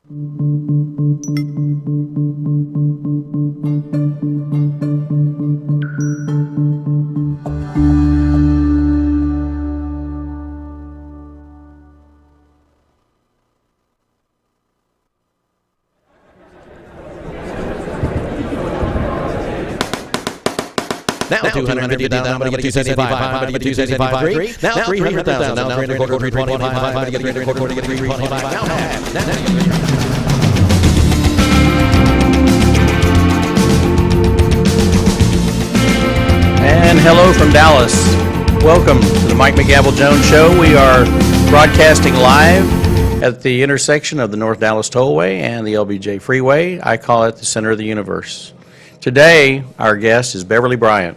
Now 250,000, I'm going to get 275, I'm going to get 275, now 300,000, now 325, I'm going to get 325, now half. And hello from Dallas. Welcome to the Mike McGavel Jones Show. We are broadcasting live at the intersection of the North Dallas Tollway and the LBJ Freeway. I call it the center of the universe. Today, our guest is Beverley Bryann.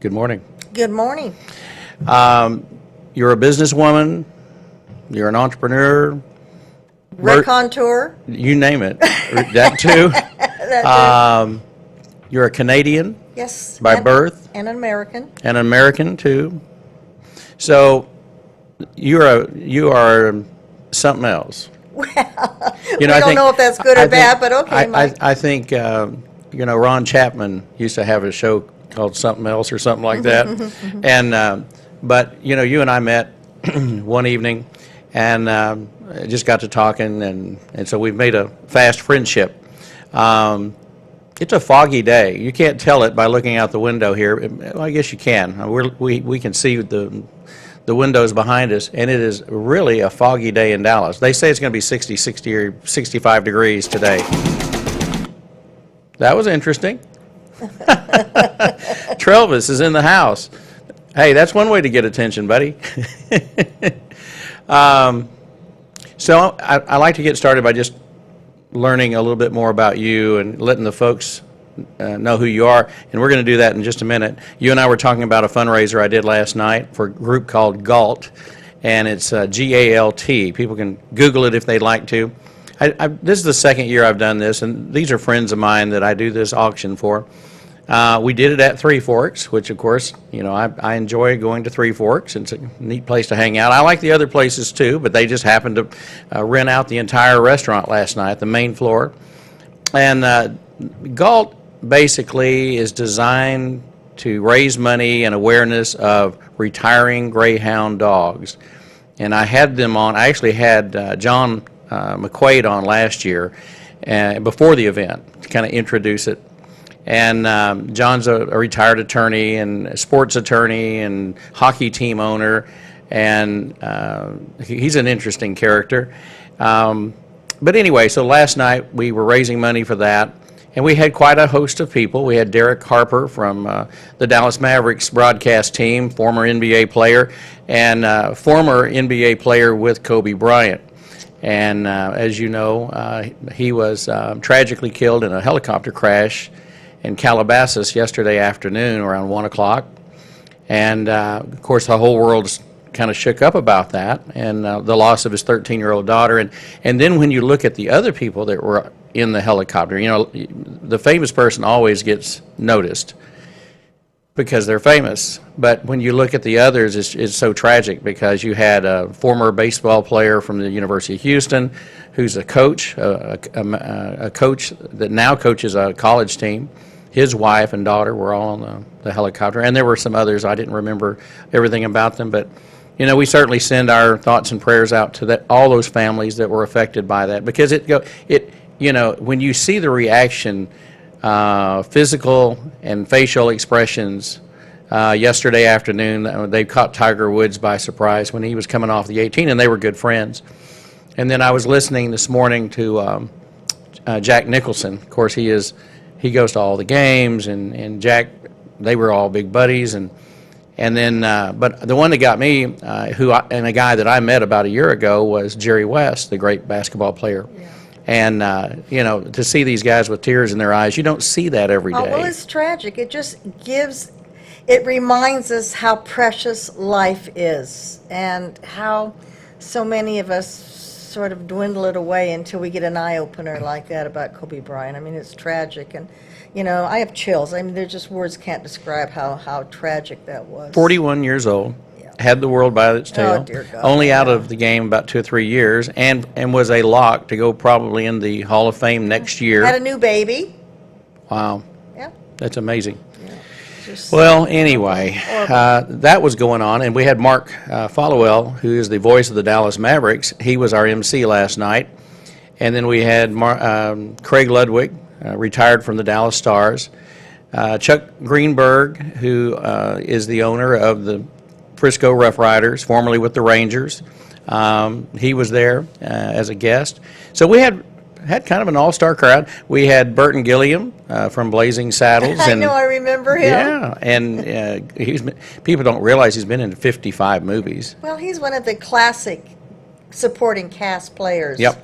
Good morning. Good morning. You're a businesswoman. You're an entrepreneur. Raconteur. You name it. That too. You're a Canadian. Yes. By birth. And an American. And an American too. So you are something else. Well, I don't know if that's good or bad, but okay, Mike. I think Ron Chapman used to have a show called Something Else or something like that. And but you and I met one evening and just got to talking, and so we've made a fast friendship. It's a foggy day. You can't tell it by looking out the window here. Well, I guess you can. We can see the windows behind us, and it is really a foggy day in Dallas. They say it's going to be 60 or 65 degrees today. That was interesting. Trelvis is in the house. Hey, that's one way to get attention, buddy. So I like to get started by just learning a little bit more about you and letting the folks know who you are, and we're going to do that in just a minute. You and I were talking about a fundraiser I did last night for a group called GALT, and it's G-A-L-T. People can Google it if they'd like to. This is the second year I've done this, and these are friends of mine that I do this auction for. We did it at Three Forks, which of course, I enjoy going to Three Forks. It's a neat place to hang out. I like the other places too, but they just happened to rent out the entire restaurant last night, the main floor. And GALT basically is designed to raise money and awareness of retiring greyhound dogs. And I had them on. I actually had John McQuaid on last year before the event to kind of introduce it. And John's a retired attorney and a sports attorney and hockey team owner, and he's an interesting character. But anyway, so last night we were raising money for that, and we had quite a host of people. We had Derek Harper from the Dallas Mavericks broadcast team, former NBA player, and former NBA player with Kobe Bryant. And as you know, he was tragically killed in a helicopter crash in Calabasas yesterday afternoon around 1 o'clock. And of course the whole world's kind of shook up about that, and the loss of his 13-year-old daughter. And then when you look at the other people that were in the helicopter, the famous person always gets noticed because they're famous. But when you look at the others, it's so tragic, because you had a former baseball player from the University of Houston who's a coach, a coach that now coaches a college team. His wife and daughter were all on the helicopter, and there were some others. I didn't remember everything about them, but we certainly send our thoughts and prayers out to all those families that were affected by that, because when you see the reaction, physical and facial expressions. Yesterday afternoon, they caught Tiger Woods by surprise when he was coming off the 18, and they were good friends. And then I was listening this morning to Jack Nicholson. Of course, he goes to all the games, and Jack, they were all big buddies. And then, but the one that got me, and a guy that I met about a year ago, was Jerry West, the great basketball player. Yeah. And, to see these guys with tears in their eyes, you don't see that every day. Well, it's tragic. It reminds us how precious life is, and how so many of us sort of dwindle it away until we get an eye-opener like that about Kobe Bryant. I mean, it's tragic, and I have chills. I mean, there's just words can't describe how tragic that was. 41 years old. Yeah. had the world by its tail. Oh, dear God. Only out of the game about 2 or 3 years, and was a lock to go probably in the Hall of Fame next year. Had a new baby. Wow, Yeah. that's amazing. Just Well, anyway, that was going on, and we had Mark Followell, who is the voice of the Dallas Mavericks. He was our MC last night. And then we had Craig Ludwig, retired from the Dallas Stars. Chuck Greenberg, who is the owner of the Frisco Rough Riders, formerly with the Rangers. He was there as a guest. So we had kind of an all-star crowd. We had Burton Gilliam from Blazing Saddles. I know, I remember him. Yeah, and people don't realize he's been in 55 movies. Well, he's one of the classic supporting cast players. Yep.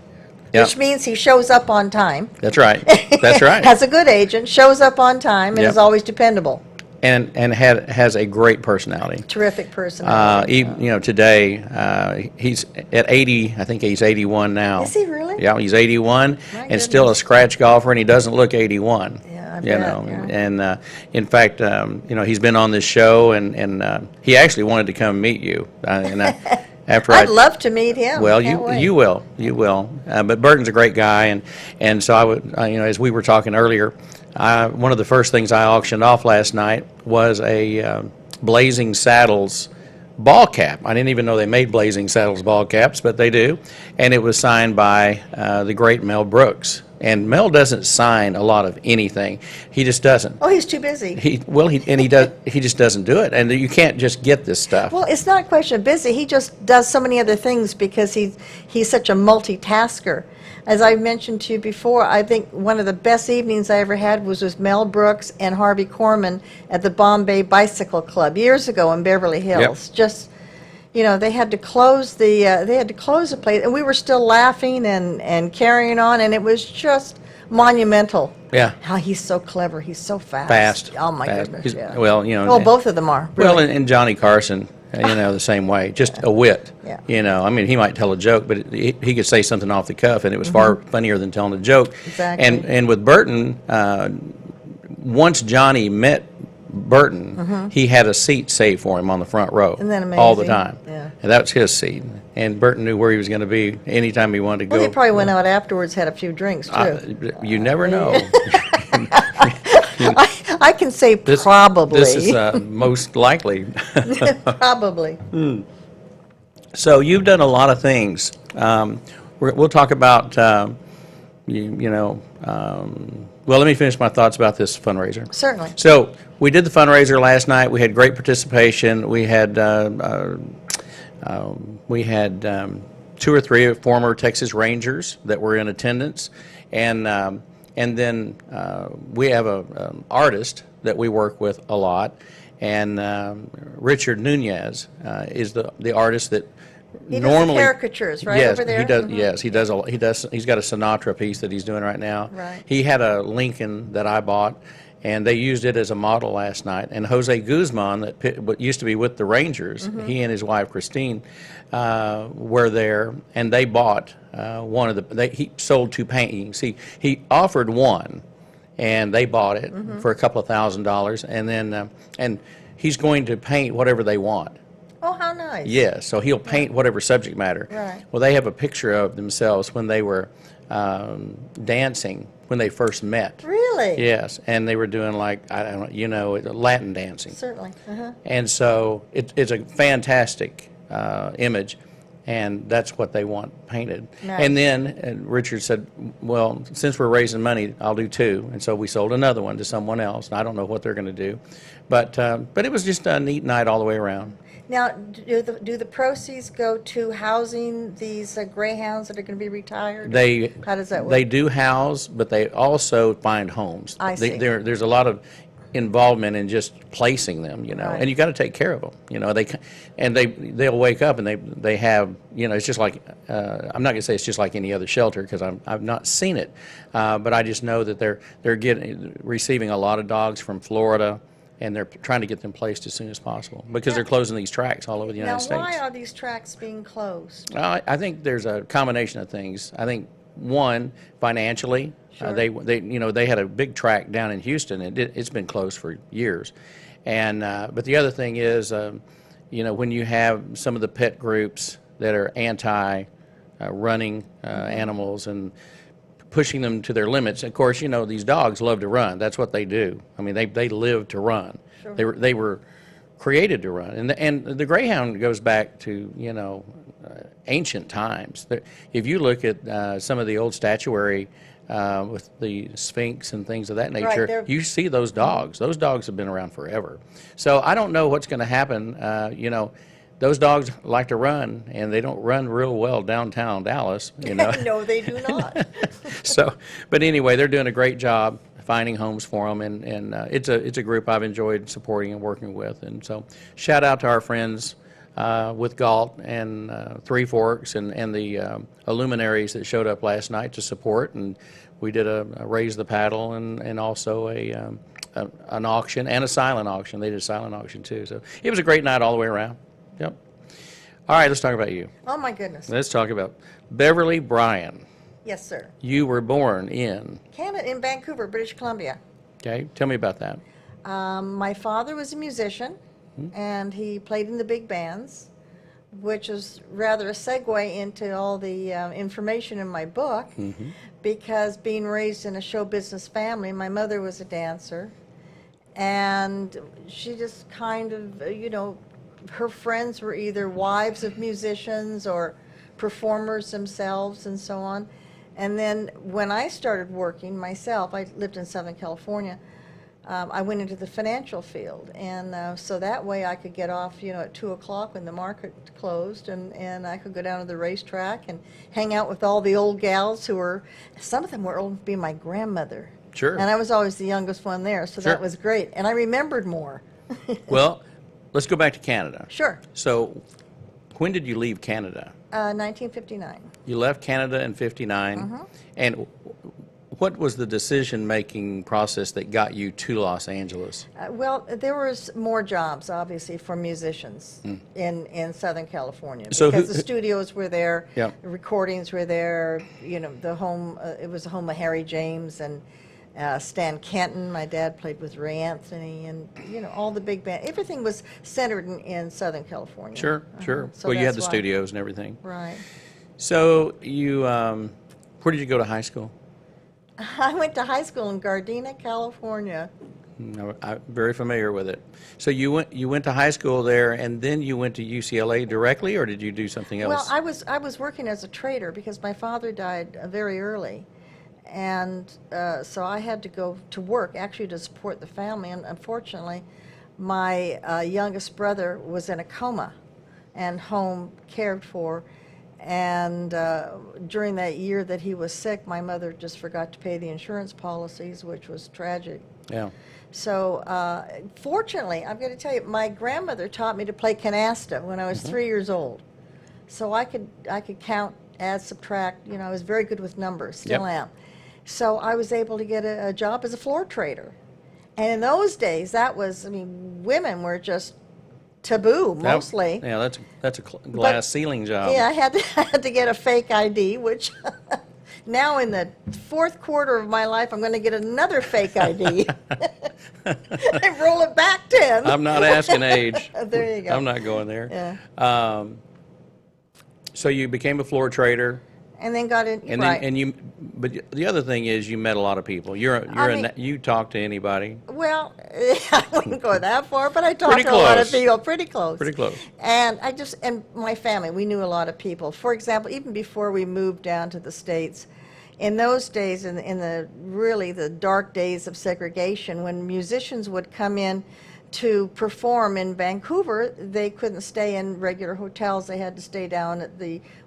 Yep. Which means he shows up on time. That's right. That's right. Has a good agent, shows up on time, and Yep. is always dependable. And has a great personality. Terrific personality. Even, today, he's at 80, I think he's 81 now. Is he really? Yeah, he's 81 My and still a goodness. scratch golfer, and he doesn't look 81. Yeah, I You bet, know, yeah. and in fact, he's been on this show, and he actually wanted to come meet you. After I'd love to meet him. Well, Can't wait. you will. But Burton's a great guy, and so I would, as we were talking earlier, one of the first things I auctioned off last night was a Blazing Saddles ball cap. I didn't even know they made Blazing Saddles ball caps, but they do, and it was signed by the great Mel Brooks. And Mel doesn't sign a lot of anything. He just doesn't. Oh, he's too busy. He just doesn't do it, and you can't just get this stuff. Well, it's not a question of busy. He just does so many other things because he's such a multitasker. As I mentioned to you before, I think one of the best evenings I ever had was with Mel Brooks and Harvey Korman at the Bombay Bicycle Club years ago in Beverly Hills. Just, they had to close the place, and we were still laughing and carrying on, and it was just monumental. Yeah. How he's so clever. He's so fast. Fast. Oh my fast. goodness. He's- Yeah. Well, Oh, both of them are. Well, Really. and Johnny Carson, the same way, just a wit. Yeah. I mean, he might tell a joke, but he could say something off the cuff, and it was far funnier than telling a joke. Exactly. And with Burton, once Johnny met Burton, he had a seat saved for him on the front row. Isn't that all the amazing? time. Yeah. And that was his seat. And Burton knew where he was going to be anytime he wanted to Well, go. he probably went out afterwards, had a few drinks, too. You never know. I can say probably. This is most likely. Probably. So you've done a lot of things. We'll talk about, well, let me finish my thoughts about this fundraiser. Certainly. So we did the fundraiser last night. We had great participation. We had 2 or 3 former Texas Rangers that were in attendance, and then we have an artist that we work with a lot, and Richard Nunez is the artist that He does normally the caricatures, right, yes, over there? he does. Mhm. Yes, he does. He's got a Sinatra piece that he's doing right now. Right. He had a Lincoln that I bought, and they used it as a model last night. And Jose Guzman, what used to be with the Rangers, he and his wife Christine were there, and they bought one of the. He sold 2 paintings. He offered one, and they bought it for a couple of $1,000s, and then and he's going to paint whatever they want. Oh, how nice. Yes, so he'll paint whatever subject matter. Right. Well, they have a picture of themselves when they were dancing when they first met. Really? Yes, and they were doing like, I don't know, Latin dancing. Certainly. Uh-huh. And so it's a fantastic image, and that's what they want painted. Nice. And then Richard said, well, since we're raising money, I'll do 2. And so we sold another one to someone else. And I don't know what they're going to do. But it was just a neat night all the way around. Now, do the proceeds go to housing these greyhounds that are going to be retired? How does that work? They do house, but they also find homes. I see. There's a lot of involvement in just placing them, Right. and you got to take care of them, they'll wake up and they have, it's just like, I'm not going to say it's just like any other shelter because I've not seen it, but I just know that they're receiving a lot of dogs from Florida, and they're trying to get them placed as soon as possible because they're closing these tracks all over the United States. Now, why are these tracks being closed? I think there's a combination of things. I think one, financially, Sure. they had a big track down in Houston, and it's been closed for years. And but the other thing is, when you have some of the pet groups that are anti running animals and pushing them to their limits. Of course, these dogs love to run. That's what they do. I mean, they live to run. Sure. They were created to run. And the greyhound goes back to, ancient times. If you look at some of the old statuary with the Sphinx and things of that nature, Right, you see those dogs. Those dogs have been around forever. So I don't know what's going to happen. Those dogs like to run, and they don't run real well downtown Dallas. No, they do not. So, but anyway, they're doing a great job finding homes for them, and it's a group I've enjoyed supporting and working with. And so, shout out to our friends with Galt and Three Forks and the luminaries that showed up last night to support. And we did a raise the paddle and also an auction and a silent auction. They did a silent auction too. So it was a great night all the way around. Yep. All right, let's talk about you. Oh, my goodness. Let's talk about Beverley Bryann. Yes, sir. You were born in? Canada, in Vancouver, British Columbia. Okay, tell me about that. My father was a musician, and he played in the big bands, which is rather a segue into all the information in my book, because being raised in a show business family, my mother was a dancer, and she just kind of, her friends were either wives of musicians or performers themselves and so on. And then when I started working myself, I lived in Southern California, I went into the financial field. And so that way I could get off, at 2 o'clock when the market closed, and I could go down to the racetrack and hang out with all the old gals some of them were old to be my grandmother. Sure. And I was always the youngest one there, so Sure. that was great. And I remembered more. Well, let's go back to Canada. Sure. So, when did you leave Canada? 1959. You left Canada in 59. And what was the decision-making process that got you to Los Angeles? Well, there was more jobs, obviously, for musicians in Southern California, So because who- the studios were there, Yeah. the recordings were there. The home. It was the home of Harry James and Stan Kenton. My dad played with Ray Anthony, and all the big band. Everything was centered in Southern California. Sure, sure. So Well, you had that's the why. studios and everything. Right. So, where did you go to high school? I went to high school in Gardena, California. I'm very familiar with it. So you went to high school there, and then you went to UCLA directly, or did you do something else? Well, I was working as a trader because my father died very early, and so I had to go to work actually to support the family. And unfortunately, my youngest brother was in a coma, and home cared for. And during that year that he was sick, my mother just forgot to pay the insurance policies, which was tragic. Yeah. So fortunately, I'm going to tell you, my grandmother taught me to play canasta when I was 3 years old. So I could count, add, subtract. I was very good with numbers, still am. So I was able to get a job as a floor trader. And in those days, that was, women were just taboo, mostly. Yeah, that's a glass ceiling job. Yeah, I had to get a fake ID, which now in the fourth quarter of my life, I'm going to get another fake ID. And roll it back 10. I'm not asking age. There you go. I'm not going there. Yeah. So you became a floor trader, And then got in, and right. then but the other thing is you met a lot of people. You talk to anybody. Well, I wouldn't go that far, but I talked Pretty to a lot of close. people, pretty close. Pretty close. And and my family, we knew a lot of people. For example, even before we moved down to the States, in those days, in the really the dark days of segregation, when musicians would come in to perform in Vancouver, they couldn't stay in regular hotels. They had to stay down at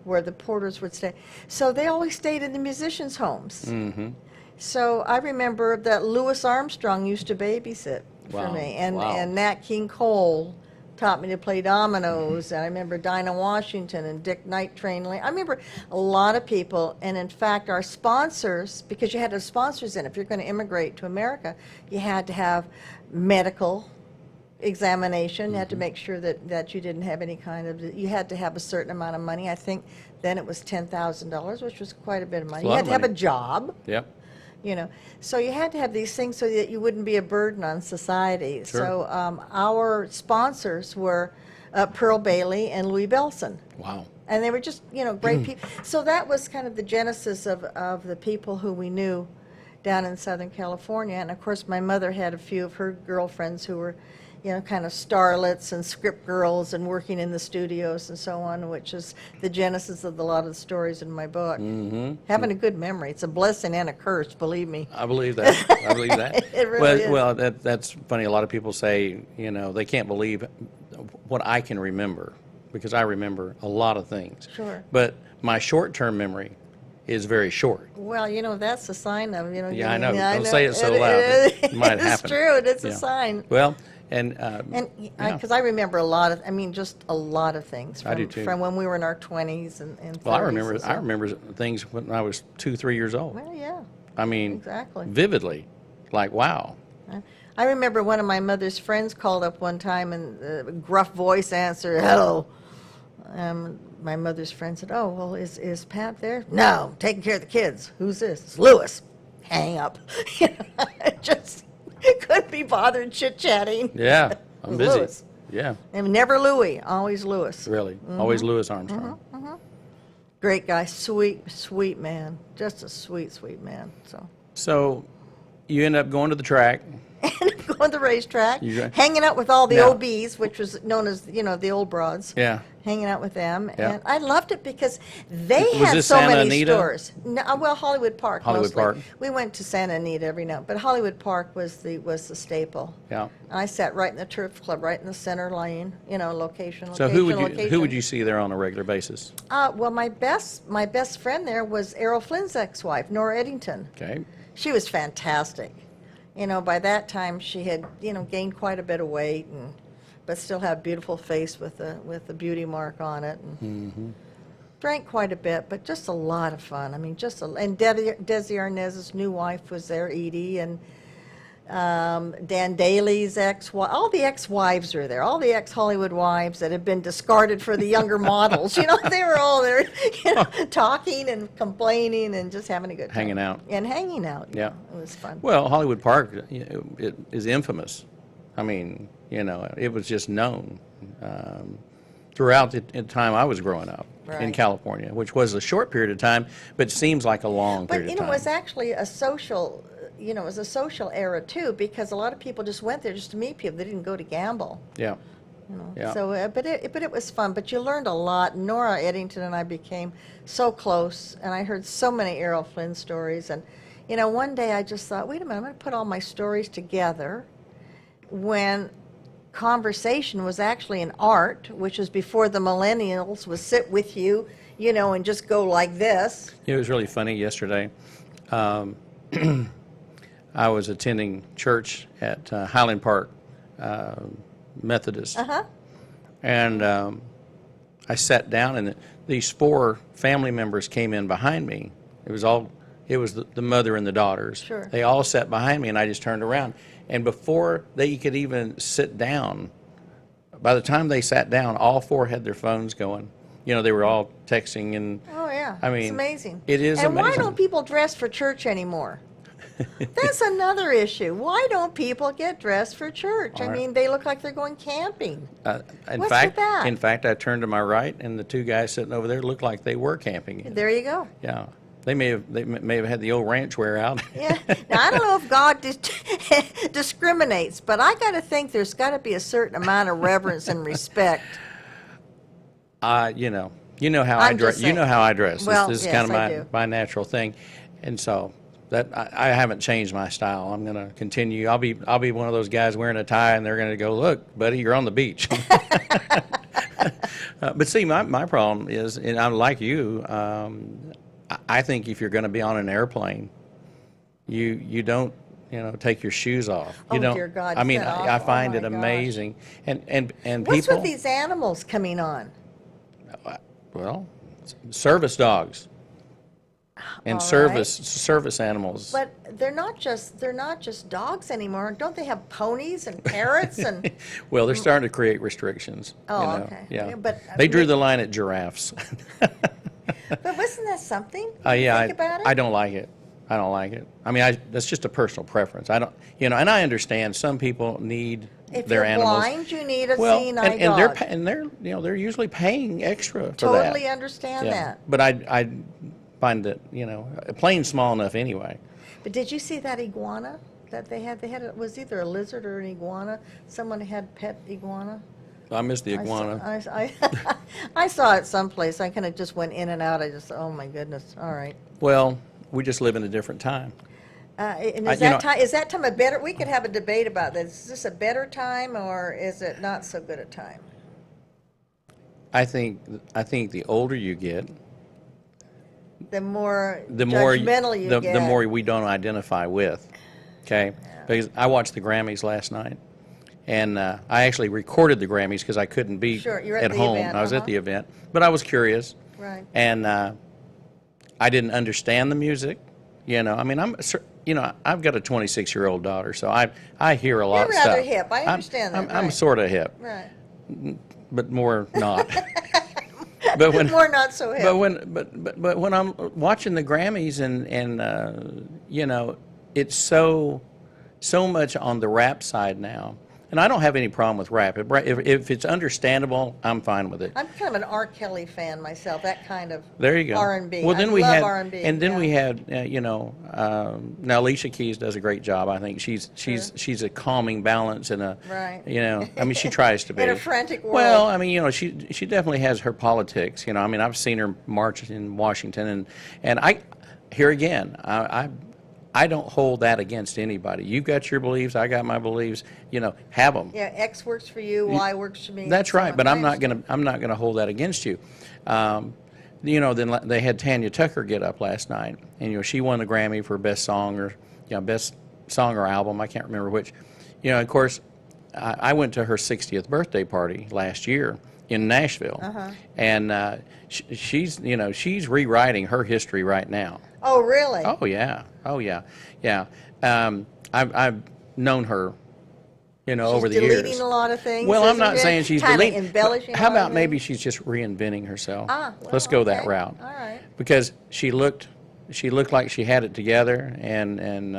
where the porters would stay. So they always stayed in the musicians' homes. Mm-hmm. So I remember that Louis Armstrong used to babysit for Wow. me, and Wow. and Nat King Cole taught me to play dominoes. And I remember Dinah Washington and Dick Night Train. I remember a lot of people, and in fact, our sponsors, because you had to have sponsors in. If you're going to immigrate to America, you had to have medical examination. You had to make sure that you didn't have any kind of, you had to have a certain amount of money. I think then it was $10,000, which was quite a bit of money. a You lot had of to have a money. job. Yep. So you had to have these things so that you wouldn't be a burden on society. Sure. So our sponsors were Pearl Bailey and Louis Belson. Wow. And they were just, great people. So that was kind of the genesis of the people who we knew down in Southern California. And of course, my mother had a few of her girlfriends who were, kind of starlets and script girls and working in the studios and so on, which is the genesis of a lot of the stories in my book. Having a good memory. It's a blessing and a curse, believe me. I believe that. I believe that. It really is. Well, that's funny. A lot of people say, they can't believe what I can remember, because I remember a lot of things. Sure. But my short-term memory is very short. Well, that's a sign of, Yeah, I know. Don't say it so loud. It might happen. It's true. It is a Yeah. sign. Well, Because I remember a lot of, just a lot of things from, I do too. from when we were in our 20s and 30s. well, I and so- remember things when I was 2, 3 years old. Well, yeah. I mean, Exactly. vividly, like wow. I remember one of my mother's friends called up one time and the gruff voice answered, "Hello." My mother's friend said, "Oh, well, is Pat there?" "No, taking care of the kids." "Who's this?" "It's Lewis." Hang up. I just couldn't be bothered chit-chatting. Yeah, I'm busy. Lewis. Yeah, And never Louis, always Lewis. really. Always Louis Armstrong. Great guy, sweet man. Just a sweet man. So you end up going to the track. And going to the racetrack, You- hanging out with all the Now- OBs, which was known as, the old broads. Yeah. Hanging out with them. Yeah. And I loved it because they Was had this so Santa many Anita? stores. No, well, Hollywood Park Hollywood mostly. Park. We went to Santa Anita every now, but Hollywood Park was the staple. Yeah. And I sat right in the turf club, right in the center lane, location. So who would you see there on a regular basis? Well, my best friend there was Errol Flynn's ex-wife, Nora Eddington. Okay. She was fantastic. By that time she had, gained quite a bit of weight, but still had a beautiful face with a beauty mark on it. And drank quite a bit, but just a lot of fun. And Desi Arnaz's new wife was there, Edie, and Dan Daly's ex-wife. All the ex-wives were there. All the ex-Hollywood wives that had been discarded for the younger models. They were all there, talking and complaining and just having a good time. Hanging out. And hanging out. Yeah. It was fun. Well, Hollywood Park, it is infamous. I mean, it was just known throughout the time I was growing up in Right. California, which was a short period of time, but seems like a long But, period of time. it was actually a social, it was a social era too, because a lot of people just went there just to meet people. They didn't go to gamble. Yeah. Yeah. So, but it was fun. But you learned a lot. Nora Eddington and I became so close, and I heard so many Errol Flynn stories. And, one day I just thought, wait a minute, I'm going to put all my stories together when conversation was actually an art, which was before the millennials would sit with you, and just go like this. It was really funny yesterday. I was attending church at Highland Park Methodist. And I sat down, and these 4 family members came in behind me. It was the mother and the daughters. Sure. They all sat behind me, and I just turned around. And before they could even sit down, by the time they sat down, all 4 had their phones going. They were all texting and. Oh, yeah. I mean, it's amazing. It is and amazing. why don't people dress for church anymore? That's another issue. Why don't people get dressed for church? All I right. mean, they look like they're going camping. In What's fact, with that? in fact, I turned to my right, and the 2 guys sitting over there looked like they were camping. There you go. Yeah, they may have had the old ranch wear out. Yeah. Now, I don't know if God discriminates, but I got to think there's got to be a certain amount of reverence and respect. You know how I'm I dress. just You saying. know how I dress. Well, This is yes, kind I of do. my natural thing, and so that I haven't changed my style. I'm going to continue. I'll be one of those guys wearing a tie, and they're going to go, "Look, buddy, you're on the beach." But see, my problem is, and I'm like you. I think if you're going to be on an airplane, you don't take your shoes off. You Oh, don't. dear God, I mean, is that I awful? find Oh, it my gosh. amazing, and What's people. with these animals coming on? Well, service dogs and All service animals. But they're not just dogs anymore. Don't they have ponies and parrots and? Well, they're starting to create restrictions. Oh, okay. Yeah. Yeah, but, they drew the line at giraffes. But wasn't that something? Yeah, Think about it. I don't like it. I don't like it. I mean, that's just a personal preference. I don't, and I understand some people need If their you're animals. blind, you need a Well, seeing eye and dog. they're usually paying extra for that. Totally understand that. But I find that, a plane's small enough anyway. But did you see that iguana that they had? It was either a lizard or an iguana. Someone had pet iguana. I miss the I iguana. saw, I saw it someplace. I kind of just went in and out. Oh my goodness. All right. Well, we just live in a different time. And is that time a better? We could have a debate about this. Is this a better time or is it not so good a time? I think the older you get, The more the more judgmental you get. the more we don't identify with. Okay, because I watched the Grammys last night, and I actually recorded the Grammys because I couldn't be Sure, you're at the home. event, I was at uh-huh. the event, but I was curious, Right. and I didn't understand the music. I mean, I've got a 26-year-old daughter, so I hear a lot You're of stuff. rather hip. I understand that, I'm right. sort of hip, Right. but more not. But when More not so hip. but when I'm watching the Grammys and it's so much on the rap side now, and I don't have any problem with rap. If it's understandable, I'm fine with it. I'm kind of an R. Kelly fan myself. That kind of There you go. R&B. Well, then I we love had, R&B. and then yeah. we had, now Alicia Keys does a great job. I think she's a calming balance and a, Right. I mean, she tries to be. In a frantic world. Well, I mean, she definitely has her politics. I mean, I've seen her march in Washington, and here again, I don't hold that against anybody. You've got your beliefs, I got my beliefs. Have them. Yeah, X works for you, Y works for me. That's so right, on. but I I'm not understand. gonna hold that against you. Then they had Tanya Tucker get up last night, and she won the Grammy for best song or best song or album. I can't remember which. Of course, I went to her 60th birthday party last year in Nashville, and she's rewriting her history right now. Oh, really? Oh yeah. I've known her, over the She's years. deleting a lot of things. Well, I'm isn't not it? saying she's Kinda deleting. embellishing. How a lot about of maybe things. she's just reinventing herself? Well, Let's go that okay. route. All right. Because she looked like she had it together, and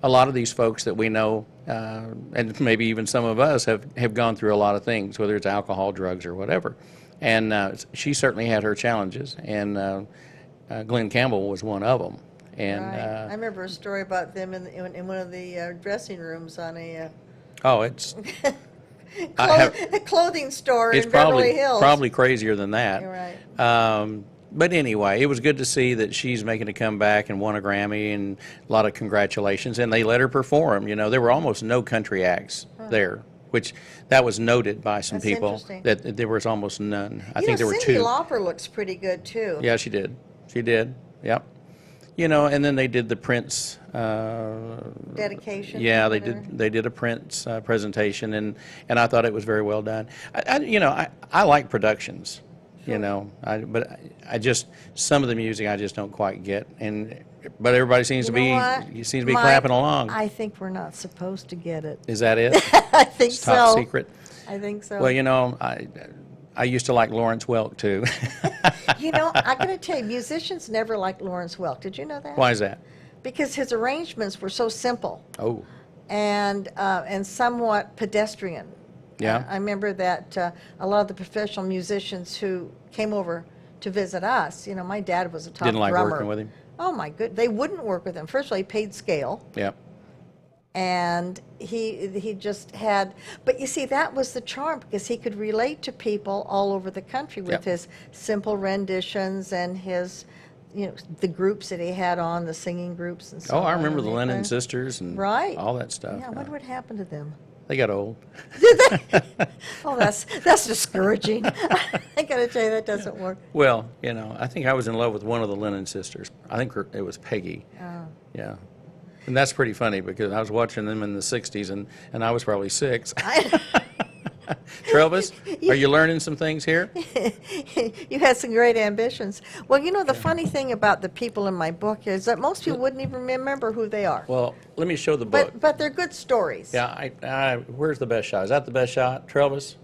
a lot of these folks that we know, and maybe even some of us have gone through a lot of things, whether it's alcohol, drugs, or whatever. And she certainly had her challenges, and Glenn Campbell was one of them. And Right. I remember a story about them in one of the dressing rooms on a it's I clothing store it's in Beverly Hills. probably crazier than that. You're right. But anyway, it was good to see that she's making a comeback and won a Grammy, and a lot of congratulations. And they let her perform. There were almost no country acts there, which that was noted by some That's people, interesting. that there was almost none. I You think know, there were Cyndi two. Lauper looks pretty good too. Yeah, she did. She did. Yep. And then they did the Prince. Dedication. Yeah, or they whatever. did. They did a Prince presentation, and I thought it was very well done. I like productions. But I just some of the music I just don't quite get, but everybody seems You to know be what? Mike, clapping along. I think we're not supposed to get it. Is that it? I think It's top so. secret. I think so. Well, I used to like Lawrence Welk too. I got to tell you, musicians never liked Lawrence Welk. Did you know that? Why is that? Because his arrangements were so simple Oh, and somewhat pedestrian. Yeah. I remember that a lot of the professional musicians who came over to visit us, my dad was a top didn't like drummer. working with him. Oh my good, they wouldn't work with him. First of all, he paid scale, Yeah. and he just had. But you see, that was the charm because he could relate to people all over the country with Yep. his simple renditions and his, the groups that he had on, the singing groups and so Oh, on. I remember and the they Lennon kind of- sisters and Right. all that stuff. Yeah, I wonder what happened to them. They got old. Oh, that's discouraging. I got to tell you, that doesn't work. Well, I think I was in love with one of the Lennon sisters. I think it was Peggy. Oh. Yeah. And that's pretty funny because I was watching them in the 60s and I was probably 6. Travis, are you learning some things here? You had some great ambitions. Well, the funny thing about the people in my book is that most people wouldn't even remember who they are. Well, let me show the book. But they're good stories. Yeah, where's the best shot? Is that the best shot, Travis?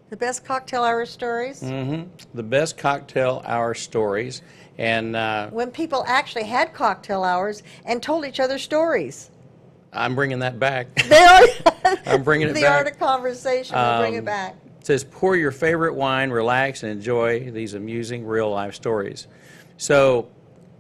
The best cocktail hour stories? The best cocktail hour stories. And When people actually had cocktail hours and told each other stories. I'm bringing that back. They are. I'm bringing it the back. art of conversation. We'll bring it back. It says, pour your favorite wine, relax, and enjoy these amusing real-life stories. So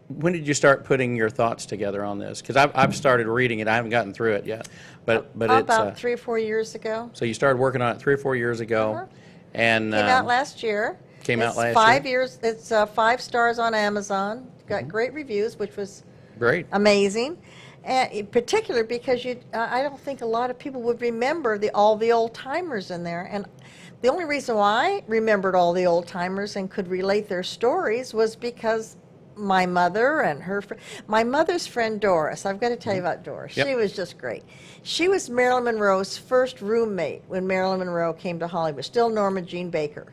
when did you start putting your thoughts together on this? Because I've started reading it. I haven't gotten through it yet. But it's... About 3 or 4 years ago. So you started working on it 3 or 4 years ago. And Came out last year. Came out last year. 5 years. It's 5 stars on Amazon. Got great reviews, which was Great. amazing. And in particular because I don't think a lot of people would remember all the old timers in there. And the only reason why I remembered all the old timers and could relate their stories was because my mother and my mother's friend Doris. I've got to tell you about Doris. Yep. She was just great. She was Marilyn Monroe's first roommate when Marilyn Monroe came to Hollywood. Still Norma Jean Baker.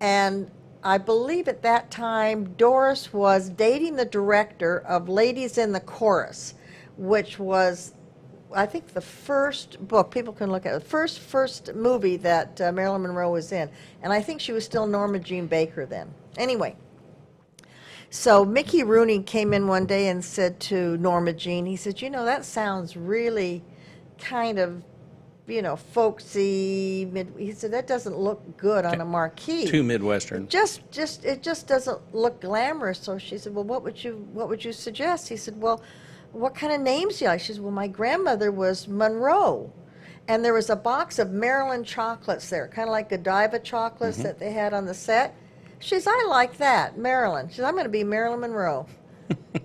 And I believe at that time Doris was dating the director of Ladies in the Chorus, which was, I think, the first book, people can look at it, the first movie that Marilyn Monroe was in. And I think she was still Norma Jean Baker then. Anyway, so Mickey Rooney came in one day and said to Norma Jean, he said, that sounds really kind of, folksy. He said, that doesn't look good on a marquee. Too Midwestern. It just doesn't look glamorous. So she said, well, what would you suggest? He said, well, what kind of names do you like? She said, well, my grandmother was Monroe. And there was a box of Maryland chocolates there, kind of like Godiva chocolates that they had on the set. She says, I like that, Marilyn. She says, I'm going to be Marilyn Monroe.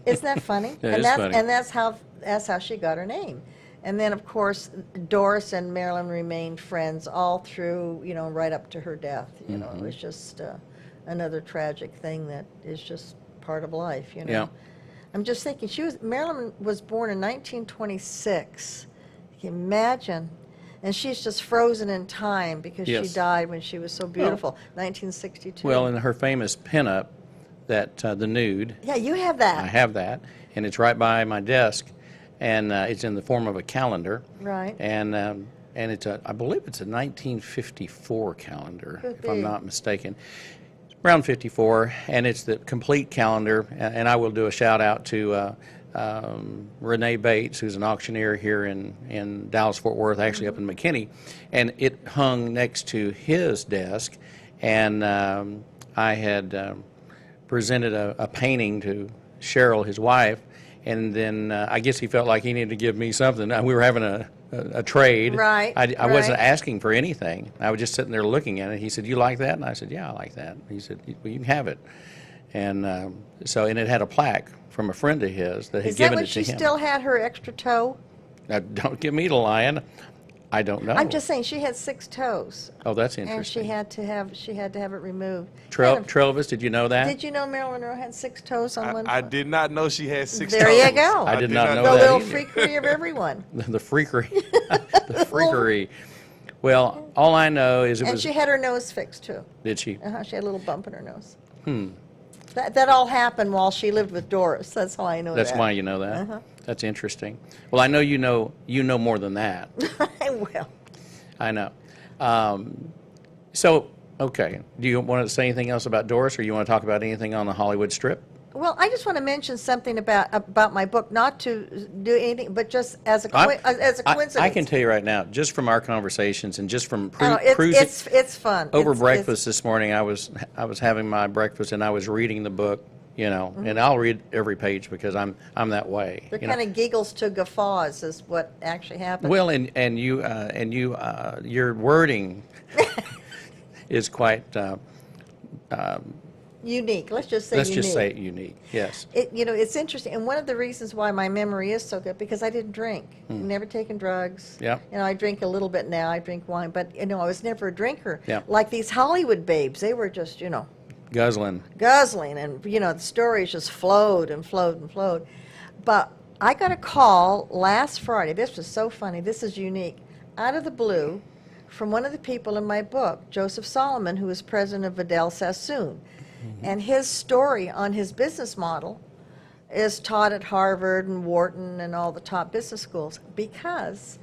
Isn't that funny? That is funny. And that's how she got her name. And then, of course, Doris and Marilyn remained friends all through, right up to her death. It was just another tragic thing that is just part of life, Yeah. I'm just thinking, Marilyn was born in 1926. You can imagine. And she's just frozen in time because Yes. she died when she was so beautiful, 1962. Well, in her famous pinup, that the nude, yeah, you have that. I have that, and it's right by my desk, and it's in the form of a calendar. Right. And it's I believe it's a 1954 calendar, Could if I'm be. not mistaken. It's around 54, and it's the complete calendar. And I will do a shout out to Renee Bates, who's an auctioneer here in Dallas-Fort Worth, actually up in McKinney, and it hung next to his desk, and I had presented a painting to Cheryl, his wife, and then I guess he felt like he needed to give me something. We were having a trade. Right, I wasn't right. asking for anything. I was just sitting there looking at it. He said, "You like that?" And I said, "Yeah, I like that." He said, "Well, you can have it." And and it had a plaque from a friend of his that had Is that given when it to she him. still had her extra toe? Now, don't get me to lying. I don't know. I'm just saying she had 6 toes, Oh, that's and interesting. she had to have it removed. Travis, did you know that? Did you know Marilyn Monroe had 6 toes on one I foot? did not know she had 6 There toes. you go. I did not know The that little either. freakery of everyone. The freakery. The freakery. Well, all I know is it And was. she had her nose fixed too. Did she? She had a little bump in her nose. That all happened while she lived with Doris. That's how I know That's that. why you know that. That's interesting. Well, I know you know more than that. I will. I know. So, okay. Do you want to say anything else about Doris, or you want to talk about anything on the Hollywood Strip? Well, I just want to mention something about my book, not to do anything, but just as a coincidence. I can tell you right now, just from our conversations and just from I know, cruising it's fun. over It's- breakfast this morning, I was having my breakfast and I was reading the book, and I'll read every page because I'm that way. They're you know. kind of giggles to guffaws is what actually happened. Well, and you your wording is quite. Unique. Let's just say Let's unique. just say unique. Yes. It's interesting, and one of the reasons why my memory is so good because I didn't drink, never taken drugs. Yeah. I drink a little bit now. I drink wine, but I was never a drinker. Yeah. Like these Hollywood babes, they were just Guzzling. guzzling, and the stories just flowed and flowed and flowed. But I got a call last Friday. This was so funny. This is unique. Out of the blue, from one of the people in my book, Joseph Solomon, who is president of Vidal Sassoon. And his story on his business model is taught at Harvard and Wharton and all the top business schools because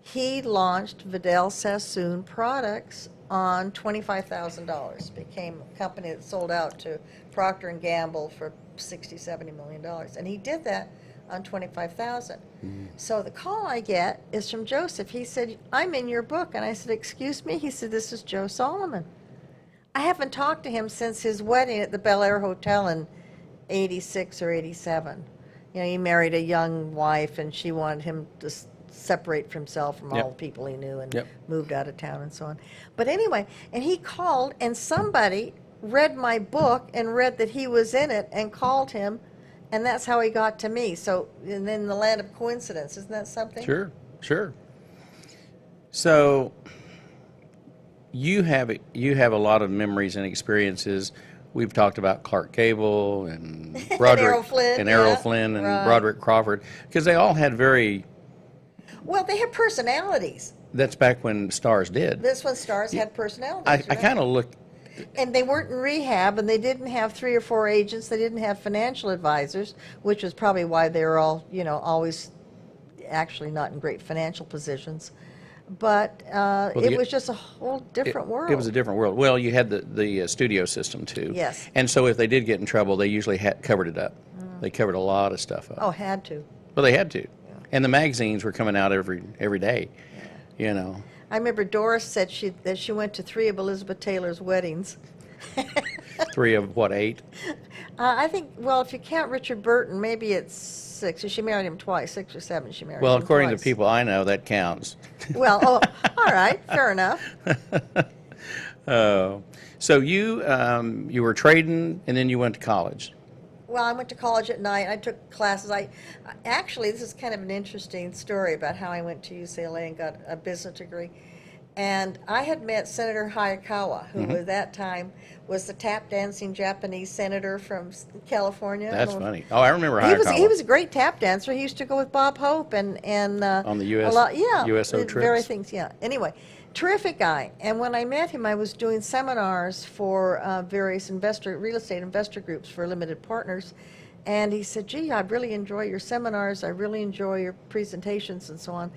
he launched Vidal Sassoon Products on $25,000. Became a company that sold out to Procter and Gamble for $60-70 million, and he did that on 25,000. So the call I get is from Joseph. He said, "I'm in your book," and I said, "Excuse me?" He said, "This is Joe Solomon." I haven't talked to him since his wedding at the Bel Air Hotel in '86 or '87. You know, he married a young wife, and she wanted him to separate from himself from all the people he knew, and moved out of town and so on. But anyway, and he called, and somebody read my book and read that he was in it and called him, and that's how he got to me. So, and then the land of coincidence, isn't that something? Sure, sure. So you have a lot of memories and experiences. We've talked about Clark Gable and Broderick Errol Flynn and right. Broderick Crawford, because they all had very. Well, they have personalities. That's back when stars did. This one, stars had personalities. I kind of looked. And they weren't in rehab, and they didn't have 3 or 4 agents. They didn't have financial advisors, which was probably why they were all, you know, always actually not in great financial positions. But it was just a whole different world. It was a different world. Well, you had the studio system too. Yes. And so if they did get in trouble, they usually covered it up. They covered a lot of stuff up. Oh, had to. Well, they had to. And the magazines were coming out every day. You know. I remember Doris said that she went to 3 of Elizabeth Taylor's weddings. 3 of what, 8? I think, well, if you count Richard Burton, maybe it's 6. She married him twice, 6 or 7 she married Well, him according twice. to people I know, that counts. Well, oh, all right, fair enough. So you were trading, and then you went to college. Well, I went to college at night. I took classes. Actually, this is kind of an interesting story about how I went to UCLA and got a business degree. And I had met Senator Hayakawa, who at that time was the tap dancing Japanese senator from California. That's funny. Oh, I remember Hayakawa. He was a great tap dancer. He used to go with Bob Hope and on the USO trips. Various things. Yeah. Anyway, terrific guy. And when I met him, I was doing seminars for various real estate investor groups for limited partners. And he said, "Gee, I really enjoy your seminars. I really enjoy your presentations and so on."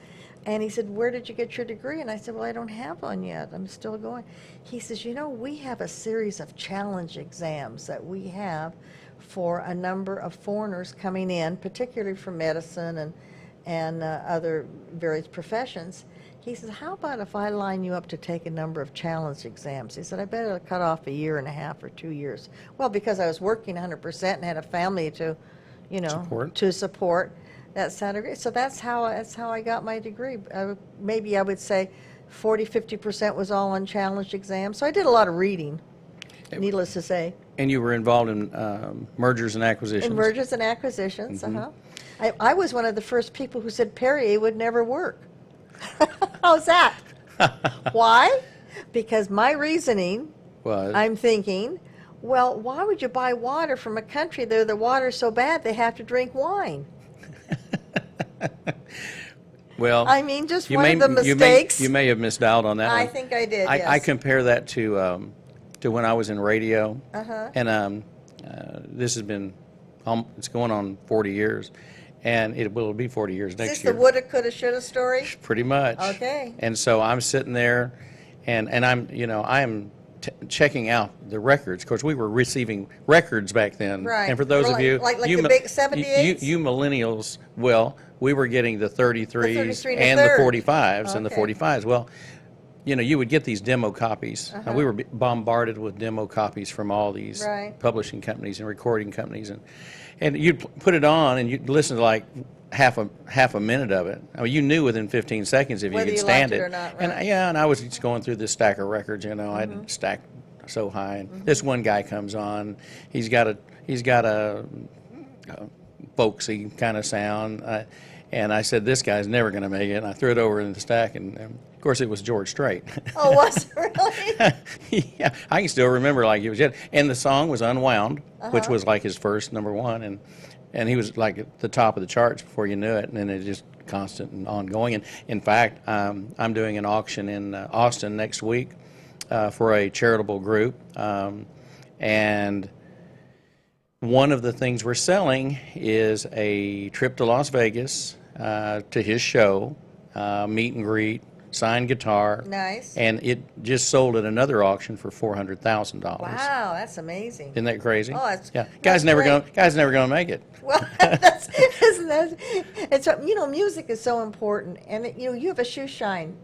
And he said, "Where did you get your degree?" And I said, "Well, I don't have one yet. I'm still going." He says, "You know, we have a series of challenge exams that we have for a number of foreigners coming in, particularly for medicine and other various professions." He says, "How about if I line you up to take a number of challenge exams?" He said, "I bet it'll cut off 1.5 years or 2 years." Well, because I was working 100% and had a family to, you know, to support. That sounded great. So that's how I got my degree. Maybe I would say 40-50% was all on challenge exams. So I did a lot of reading, needless to say. And you were involved in mergers and acquisitions. In mergers and acquisitions, I was one of the first people who said Perrier would never work. How's that? Why? Because my reasoning was, I'm thinking, well, why would you buy water from a country where the water's so bad they have to drink wine? Well, I mean, just one of the mistakes. You may have missed out on that one. I think I did, yes. I compare that to when I was in radio. And this has been, it's going on 40 years. And it will be 40 years next year. Is this the woulda, coulda, shoulda story? Pretty much. Okay. And so I'm sitting there, and I'm checking out the records. Of course, we were receiving records back then. Right. And for those of you, like the big 78s? You millennials, well, we were getting the 33s 33 and and the a 45s and the 45s. Well, you know, you would get these demo copies. And we were bombarded with demo copies from all these publishing companies and recording companies, and you'd put it on and you'd listen to like half a minute of it. I mean, you knew within 15 seconds if whether you could you stand liked it. Or not, right? And I was just going through this stack of records. You know, I'd stacked so high. And this one guy comes on. He's got a folksy kind of sound. And I said, "This guy's never going to make it." And I threw it over in the stack, and of course it was George Strait. Oh, was it really? Yeah, I can still remember like it was yet. And the song was Unwound, which was like his first #1, and he was like at the top of the charts before you knew it, and then it just constant and ongoing. And in fact, I'm doing an auction in Austin next week for a charitable group, and one of the things we're selling is a trip to Las Vegas to his show. meet and greet, signed guitar. Nice. And it just sold at another auction for $400,000. Wow, that's amazing. Isn't that crazy? Oh, that's yeah. that's Guy's never great. gonna make it. Well, that's, isn't that, it's, music is so important. And, you have a shoe shine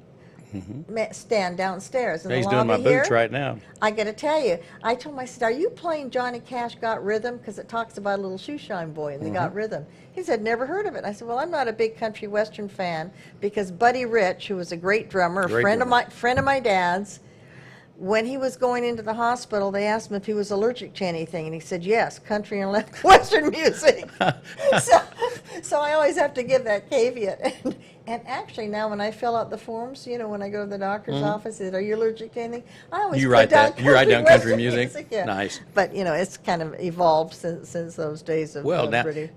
stand downstairs in He's the doing my lobby here. boots right now. I got to tell you, I told him, I said, are you playing Johnny Cash Got Rhythm? Because it talks about a little shoe shine boy and they got rhythm. He said, never heard of it. I said, well, I'm not a big country western fan because Buddy Rich, who was a great drummer, Great friend drummer. of my dad's, when he was going into the hospital, they asked him if he was allergic to anything, and he said, yes, country and western music. so I always have to give that caveat. And actually now when I fill out the forms, when I go to the doctor's office, they say, are you allergic to anything? I always You put write down that. You write down country western music. Yeah. Nice. But, it's kind of evolved since those days of Well, now, British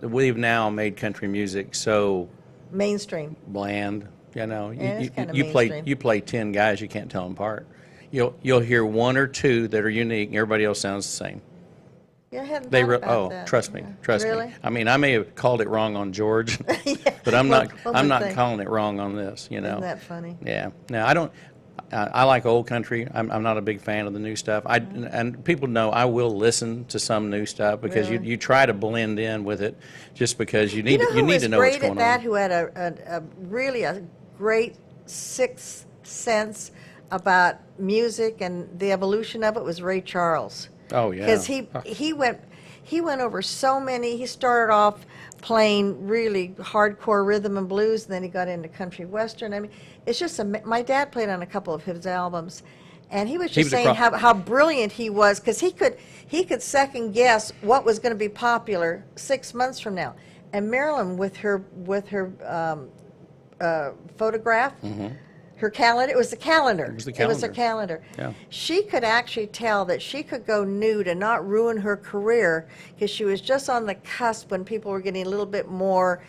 we've now made country music so mainstream. bland. it's kinda You mainstream. play 10 guys, you can't tell them apart. You'll hear one or two that are unique, and everybody else sounds the same. Yeah, I hadn't thought about that. Trust me, Yeah. trust Really? me. I mean, I may have called it wrong on George, but I'm Well, not. one I'm would not think. calling it wrong on this. Isn't that funny? Yeah. Now I don't. I like old country. I'm not a big fan of the new stuff. And people know I will listen to some new stuff because Really? you try to blend in with it, just because you need who need was to know what's great at going that, on. who had a really a great sixth sense about music and the evolution of it was Ray Charles. Oh yeah. Because he went over so many. He started off playing really hardcore rhythm and blues, and then he got into country western. I mean, it's just my dad played on a couple of his albums, and he was just saying how brilliant he was because he could second guess what was going to be popular 6 months from now. And Marilyn with her photograph. Her calendar, it was the calendar. It was the It was her calendar. calendar. Yeah. She could actually tell that she could go nude and not ruin her career because she was just on the cusp when people were getting a little bit more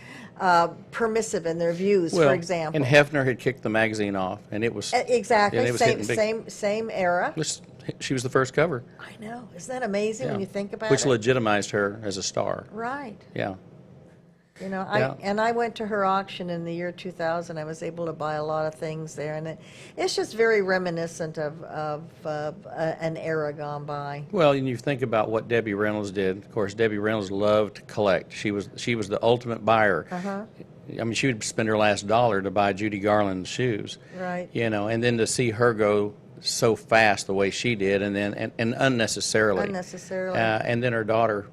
permissive in their views, for example. And Hefner had kicked the magazine off, and it was Exactly, and it was hitting big. same era. She was the first cover. I know. Isn't that amazing when Yeah. you think about Which it? legitimized her as a star. Right. Yeah. I went to her auction in the year 2000. I was able to buy a lot of things there, and it's just very reminiscent of an era gone by. Well, and you think about what Debbie Reynolds did. Of course, Debbie Reynolds loved to collect. She was the ultimate buyer. I mean, she would spend her last dollar to buy Judy Garland's shoes. Right. And then to see her go so fast the way she did, and then and unnecessarily. Unnecessarily. And then her daughter,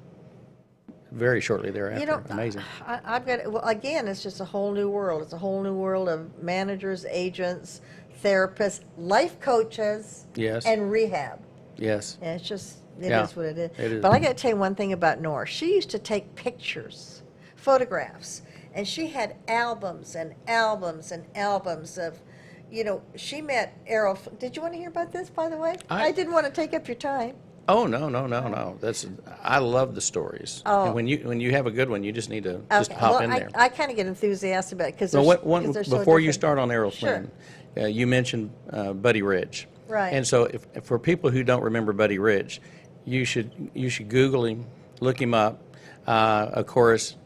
very shortly thereafter. Amazing. I've got, well, again, it's just a whole new world. It's a whole new world of managers, agents, therapists, life coaches, Yes. and rehab. Yes. And it's just, it Yeah, is what it is. it is. But I got to tell you one thing about Nora. She used to take pictures, photographs, and she had albums and albums and albums of, she met Errol. Did you want to hear about this, by the way? I didn't want to take up your time. Oh no. I love the stories. Oh. And when you have a good one, you just need to just hop in there. I kind of get enthusiastic about it because So they're so before you different. start on Errol Sure. Flynn, you mentioned Buddy Rich. Right. And so if for people who don't remember Buddy Rich, you should Google him, look him up. Of course,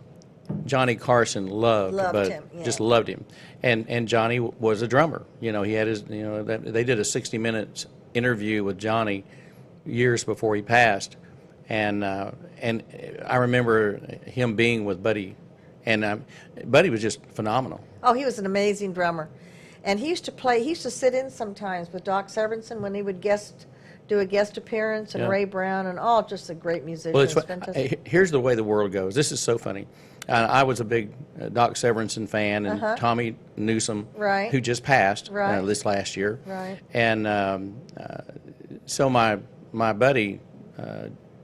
Johnny Carson loved him, yeah. just loved him, and Johnny was a drummer. He had his they did a 60 minutes interview with Johnny years before he passed, and I remember him being with Buddy, and Buddy was just phenomenal. Oh, he was an amazing drummer. And he used to sit in sometimes with Doc Severinsen when he would do a guest appearance, and Yeah. Ray Brown, and all just a great musician. Well, It's fantastic. here's the way the world goes. This is so funny. I was a big Doc Severinsen fan, and Tommy Newsom, Right. who just passed Right. this last year. Right. And so my buddy,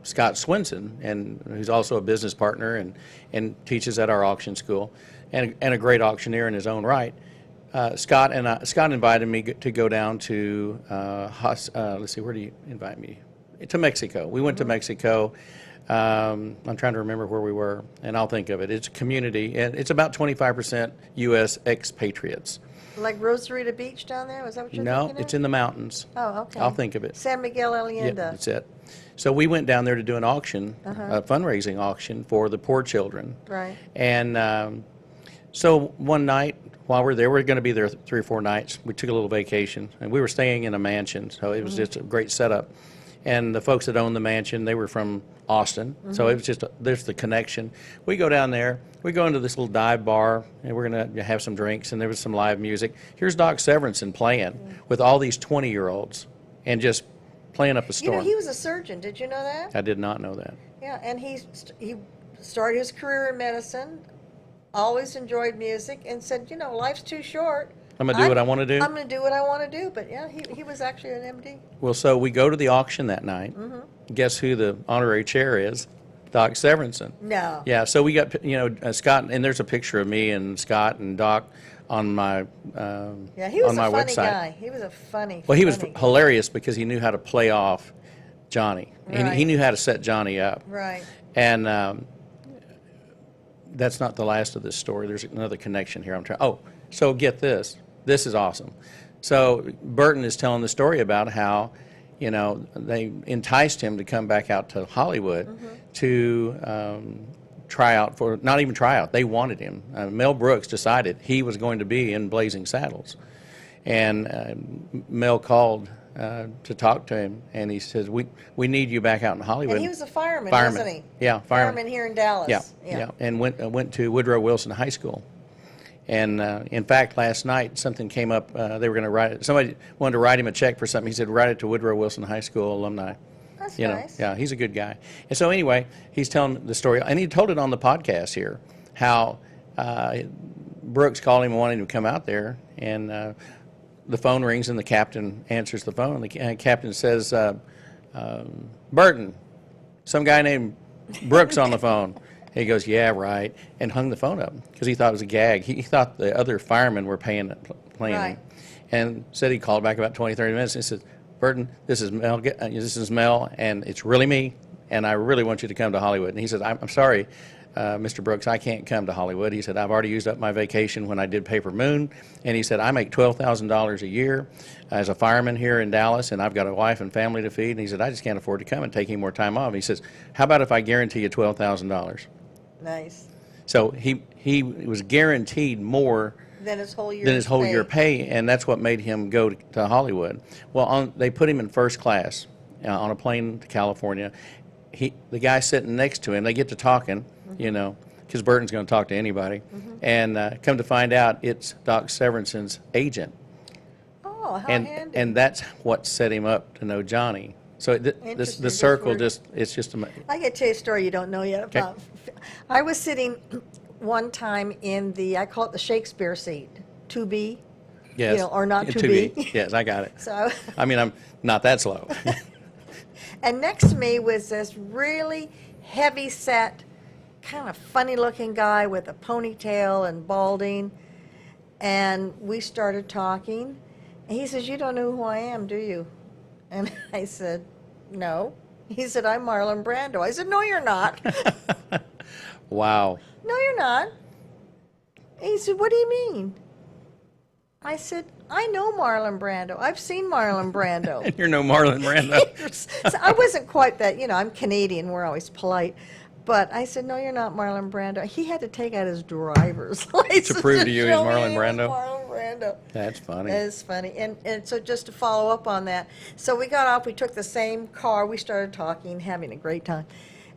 Scott Swinson, and who's also a business partner and teaches at our auction school, and a great auctioneer in his own right. Scott invited me to go down to let's see, where do you invite me? To Mexico. We went to Mexico. I'm trying to remember where we were, and I'll think of it. It's a community, and it's about 25% U.S. expatriates. Like Rosarita Beach down there? Was that what you're No, thinking of? it's in the mountains. Oh, okay. I'll think of it. San Miguel Yeah, Allende. that's it. So we went down there to do an auction, a fundraising auction for the poor children. Right. And So one night while we're there, we're going to be there 3 or 4 nights. We took a little vacation, and we were staying in a mansion, so it was just a great setup. And the folks that owned the mansion, they were from Austin, so it was just there's the connection. We go down there, we go into this little dive bar, and we're going to have some drinks, and there was some live music. Here's Doc Severinsen playing with all these 20-year-olds, and just playing up a You storm. know, he was a surgeon. Did you know that? I did not know that. Yeah, and he started his career in medicine, always enjoyed music, and said, you know, life's too short. I'm going to do what I want to do. I'm going to do what I want to do. But yeah, he was actually an MD. Well, so we go to the auction that night. Guess who the honorary chair is? Doc Severinsen. No. Yeah, so we got, Scott, and there's a picture of me and Scott and Doc on my Yeah, he was on my a funny website. guy. He was a funny. Well, he was funny guy. hilarious because he knew how to play off Johnny. Right. He knew how to set Johnny up. Right. And that's not the last of this story. There's another connection here. So get this. This is awesome. So Burton is telling the story about how, they enticed him to come back out to Hollywood to try out for, not even try out, they wanted him. Mel Brooks decided he was going to be in Blazing Saddles. And Mel called to talk to him, and he says, we need you back out in Hollywood. And he was a fireman, wasn't he? Yeah, Fireman here in Dallas. Yeah. And went to Woodrow Wilson High School. And in fact, last night something came up. They were going to write. Somebody wanted to write him a check for something. He said, "Write it to Woodrow Wilson High School alumni." That's You know, nice. yeah, he's a good guy. And so anyway, he's telling the story, and he told it on the podcast here, how Brooks called him and wanted him to come out there, and the phone rings and the captain answers the phone. The captain says, "Burton, some guy named Brooks on the phone." He goes, "Yeah, right," and hung the phone up because he thought it was a gag. He thought the other firemen were playing Right. him, and said he called back about 20, 30 minutes and said, "Burton, this is Mel, and it's really me, and I really want you to come to Hollywood." And he said, I'm sorry, Mr. Brooks, I can't come to Hollywood." He said, "I've already used up my vacation when I did Paper Moon." And he said, "I make $12,000 a year as a fireman here in Dallas, and I've got a wife and family to feed." And he said, "I just can't afford to come and take any more time off." He says, "How about if I guarantee you $12,000? Nice. So he was guaranteed more Then his whole year. than his whole year pay, and that's what made him go to Hollywood. Well, they put him in first class on a plane to California. The guy sitting next to him, they get to talking, because Burton's going to talk to anybody, and come to find out it's Doc Severinsen's agent, Oh, how and handy. and that's what set him up to know Johnny. So the Interesting. circle That's it's just I can tell you a story you don't know yet Okay. about. I was sitting one time in I call it the Shakespeare seat, to be, yes, or not to to be. Yes, I got it. So, I mean, I'm not that slow. and next to me was this really heavy set, kind of funny looking guy with a ponytail and balding. And we started talking. And he says, "You don't know who I am, do you?" And I said, "No." He said, "I'm Marlon Brando." I said, "No, you're not." Wow. "No, you're not." He said, "What do you mean?" I said, "I know Marlon Brando. I've seen Marlon Brando." You're no Marlon Brando. So I wasn't quite that, I'm Canadian, we're always polite. But I said, "No, you're not Marlon Brando." He had to take out his driver's license prove to you he's show me Marlon he was Brando? Marlon Brando. That's funny. It's funny. And so just to follow up on that, so we got off, we took the same car, we started talking, having a great time.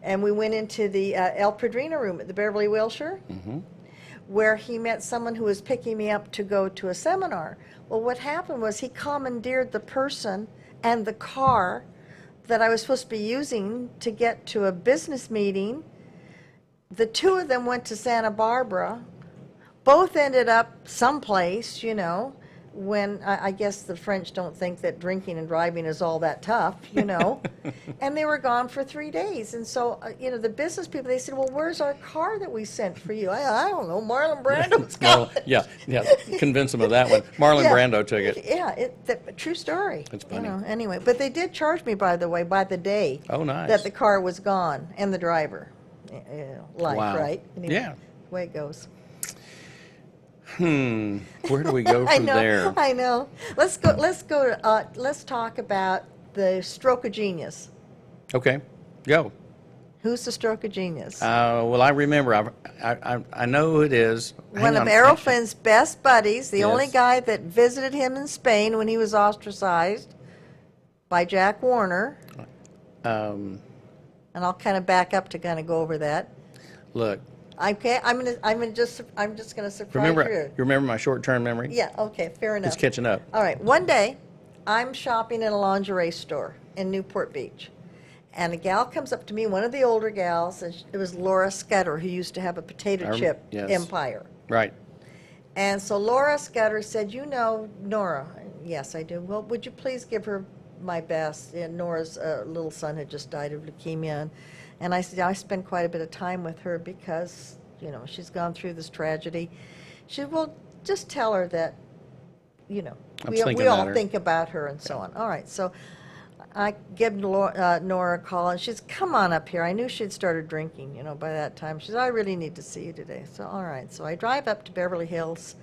And we went into the El Padrino room at the Beverly Wilshire, where he met someone who was picking me up to go to a seminar. Well, what happened was he commandeered the person and the car that I was supposed to be using to get to a business meeting. The two of them went to Santa Barbara. Both ended up someplace, when I guess the French don't think that drinking and driving is all that tough, And they were gone for 3 days. And so, the business people, they said, "Well, where's our car that we sent for you?" I don't know, Marlon Brando's got it. Yeah. Convince them of that one. Marlon Yeah. Brando took it. Yeah, true story. That's funny. Anyway, but they did charge me, by the way, by the day. Oh, nice. That the car was gone and the driver. Life, Wow. right? Anyway, Yeah. way it goes. Where do we go I from know, there? I know. Let's go. Let's talk about the stroke of genius. Okay, go. Who's the stroke of genius? Well, I remember. I know who it is. One of Errol Flynn's best buddies, the only guy that visited him in Spain when he was ostracized by Jack Warner. And I'll kind of back up to kind of go over that. Look. Okay, I'm just gonna surprise you. You remember my short-term memory? Yeah. Okay. Fair enough. It's catching up. All right. One day, I'm shopping in a lingerie store in Newport Beach, and a gal comes up to me, one of the older gals, and it was Laura Scudder, who used to have a potato chip empire. Right. And so Laura Scudder said, "You know Nora?" "Yes, I do." "Well, would you please give her my best?" And Nora's little son had just died of leukemia, and I said, "I spend quite a bit of time with her because, you know, she's gone through this tragedy." She said, "Well, just tell her that, you know, we all think about her," and so on. All right, so I give Nora a call, and she says, "Come on up here." I knew she'd started drinking, you know, by that time. She said, "I really need to see you today." So, all right. So I drive up to Beverly Hills,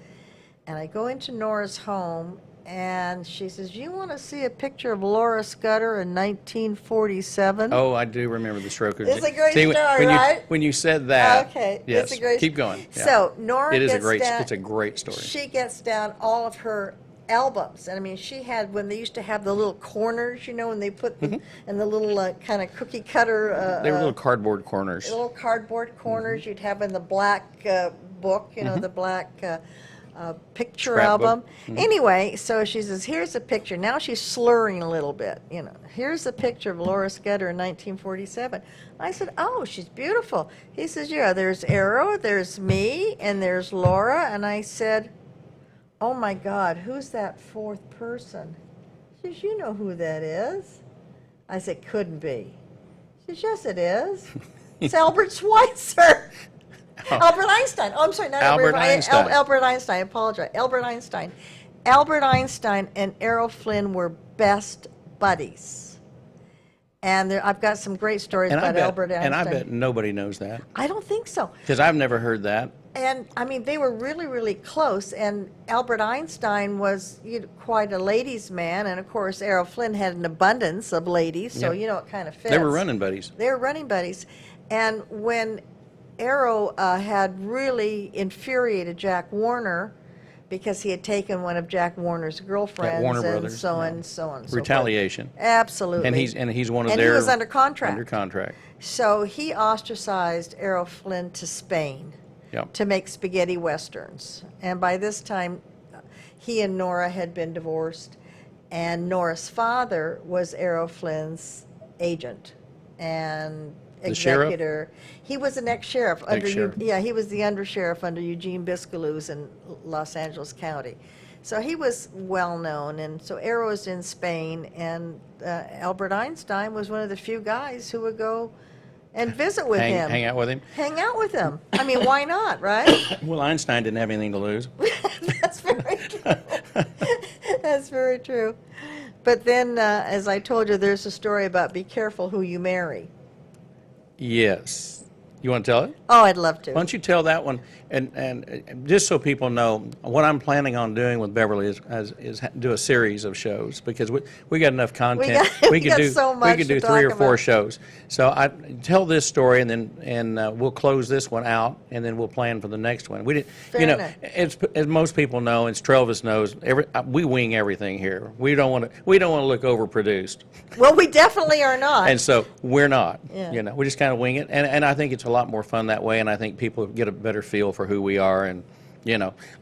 and I go into Nora's home, and she says, "You want to see a picture of Laura Scudder in 1947? Oh, I do remember the stroke. It's a great story, right? When you said that, okay, yes, it's a great keep going. Yeah. So Nora It is gets down, it's a great story. She gets down all of her albums, and I mean, she had, when they used to have the little corners, you know, and they put them in the little kind of cookie cutter. They were little cardboard corners. Little cardboard corners you'd have in the black book, you know, the black picture Scrapbook. album. Anyway, so she says, "Here's a picture." Now she's slurring a little bit, you know. "Here's a picture of Laura Scudder in 1947. I said, "Oh, she's beautiful." He says, "Yeah, there's Arrow, there's me, and there's Laura." And I said, "Oh my God, who's that fourth person?" She says, "You know who that is." I said, "Couldn't be." She says, "Yes, it is. It's Albert Schweitzer." Albert Einstein. Oh, I'm sorry, not Albert Einstein. Albert Einstein. I apologize. Albert Einstein. Albert Einstein and Errol Flynn were best buddies. And I've got some great stories about Albert Einstein. And I bet nobody knows that. I don't think so. Because I've never heard that. And, I mean, they were really, really close. And Albert Einstein was quite a ladies' man. And, of course, Errol Flynn had an abundance of ladies. So, you know, it kind of fits. They were running buddies. They were running buddies. And when Arrow had really infuriated Jack Warner because he had taken one of Jack Warner's girlfriends, Warner and Brothers, so on, so on. Retaliation. Absolutely. And he's one of and their. he was under contract. Under contract. So he ostracized Errol Flynn to Spain to make spaghetti westerns. And by this time, he and Nora had been divorced, and Nora's father was Errol Flynn's agent and executor. He was an ex-sheriff. He was the undersheriff under Eugene Biscaluz in Los Angeles County. So he was well known, and so Arrow was in Spain, and Albert Einstein was one of the few guys who would go and visit with him. Hang out with him? Hang out with him. I mean, why not, right? Well, Einstein didn't have anything to lose. That's very true. That's very true. But then, as I told you, there's a story about be careful who you marry. Yes. You want to tell it? Oh, I'd love to. Why don't you tell that one? And just so people know, what I'm planning on doing with Beverly is do a series of shows, because we got enough content. We got so much we could do to 3 or talk 4 about. shows. So I tell this story, and then we'll close this one out, and then we'll plan for the next one. Fair enough. It's, as most people know, and Travis knows, we wing everything here. We don't want to look overproduced. Well, we definitely are not. And so we're not. Yeah. We just kind of wing it, and I think it's a lot more fun that way, and I think people get a better feel for who we are, and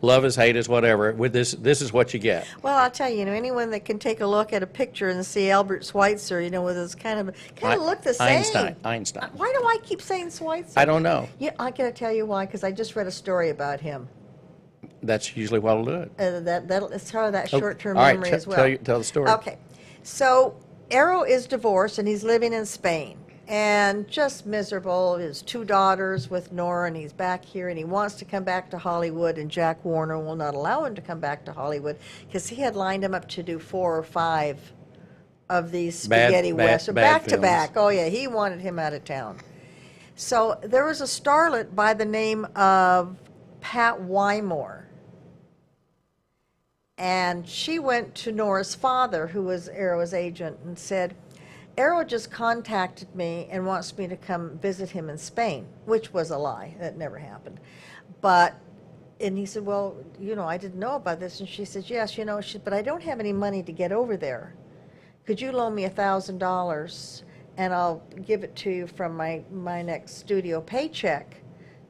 love us, hate us, whatever. With this is what you get. Well, I'll tell you, anyone that can take a look at a picture and see Albert Schweitzer, with his kind of look the same. Einstein. Why do I keep saying Schweitzer? I don't know. Yeah, I gotta tell you why, because I just read a story about him. That's usually what'll do it. It's part of that short-term All right, memory as well. tell the story. Okay, so Arrow is divorced and he's living in Spain. And just miserable. His 2 daughters with Nora, and he's back here, and he wants to come back to Hollywood, and Jack Warner will not allow him to come back to Hollywood because he had lined him up to do 4 or 5 of these spaghetti westerns back to back. Oh yeah, he wanted him out of town. So there was a starlet by the name of Pat Wymore, and she went to Nora's father, who was Arrow's agent, and said, Errol just contacted me and wants me to come visit him in Spain, which was a lie. That never happened. And he said, well, I didn't know about this. And she says, yes, but I don't have any money to get over there. Could you loan me $1,000 and I'll give it to you from my next studio paycheck,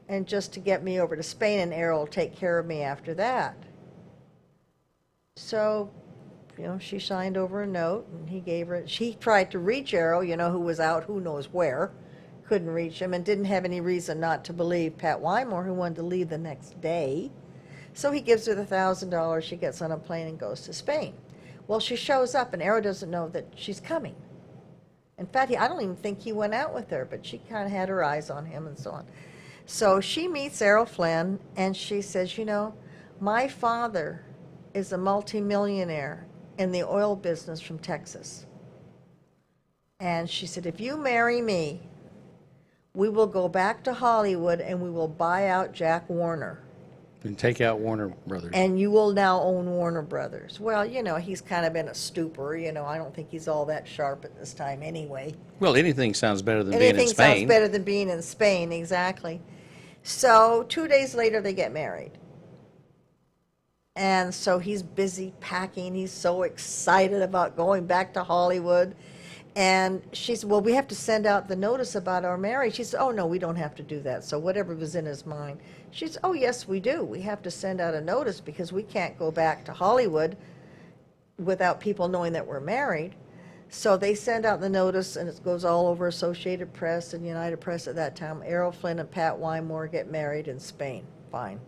and just to get me over to Spain, and Errol will take care of me after that. So, she signed over a note, and he gave her. She tried to reach Errol, who was out who knows where, couldn't reach him, and didn't have any reason not to believe Pat Wymore, who wanted to leave the next day. So he gives her the $1,000. She gets on a plane and goes to Spain. Well, she shows up, and Errol doesn't know that she's coming. In fact, I don't even think he went out with her, but she kind of had her eyes on him and so on. So she meets Errol Flynn, and she says, my father is a multimillionaire in the oil business from Texas. And she said, if you marry me, we will go back to Hollywood and we will buy out Jack Warner. And take out Warner Brothers. And you will now own Warner Brothers. Well, he's kind of in a stupor. I don't think he's all that sharp at this time anyway. Well, anything sounds better than being in Anything Spain. sounds better than being in Spain, exactly. So 2 days later, they get married. And so he's busy packing. He's so excited about going back to Hollywood. And she said, well, we have to send out the notice about our marriage. She said, oh, no, we don't have to do that. So whatever was in his mind. She said, oh, yes, we do. We have to send out a notice because we can't go back to Hollywood without people knowing that we're married. So they send out the notice, and it goes all over Associated Press and United Press at that time. Errol Flynn and Pat Wymore get married in Spain. Fine.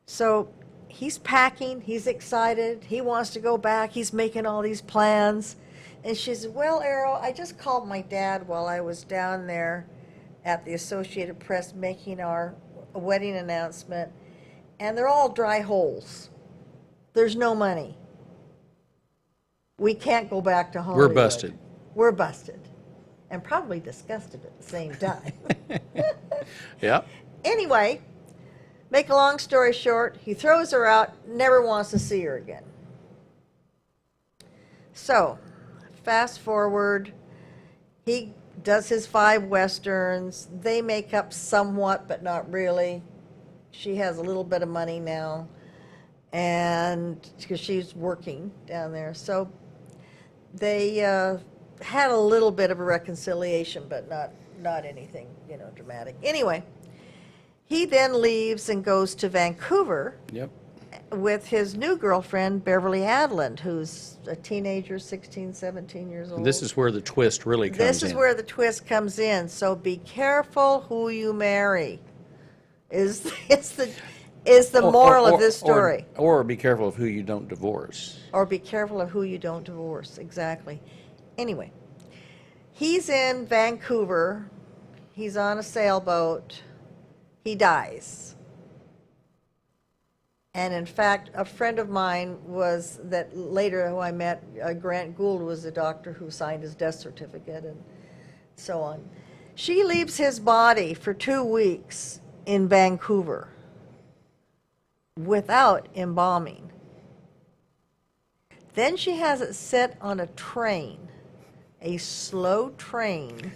So he's packing. He's excited. He wants to go back. He's making all these plans. And she said, well, Errol, I just called my dad while I was down there at the Associated Press making our wedding announcement, and they're all dry holes. There's no money. We can't go back to Hollywood. We're busted. We're busted. And probably disgusted at the same time. Yep. Anyway, make a long story short, he throws her out, never wants to see her again. So, fast forward, he does his 5 westerns. They make up somewhat, but not really. She has a little bit of money now, and because she's working down there. So they had a little bit of a reconciliation, but not anything, dramatic. Anyway, he then leaves and goes to Vancouver. Yep. With his new girlfriend, Beverley Adland, who's a teenager, 16, 17 years old. This is where the twist really comes in. This is where the twist comes in. So be careful who you marry, is the moral of this story. Or be careful of who you don't divorce. Or be careful of who you don't divorce, exactly. Anyway, he's in Vancouver. He's on a sailboat. He dies. And in fact, a friend of mine was that later who I met, Grant Gould was the doctor who signed his death certificate and so on. She leaves his body for 2 weeks in Vancouver without embalming. Then she has it set on a train, a slow train.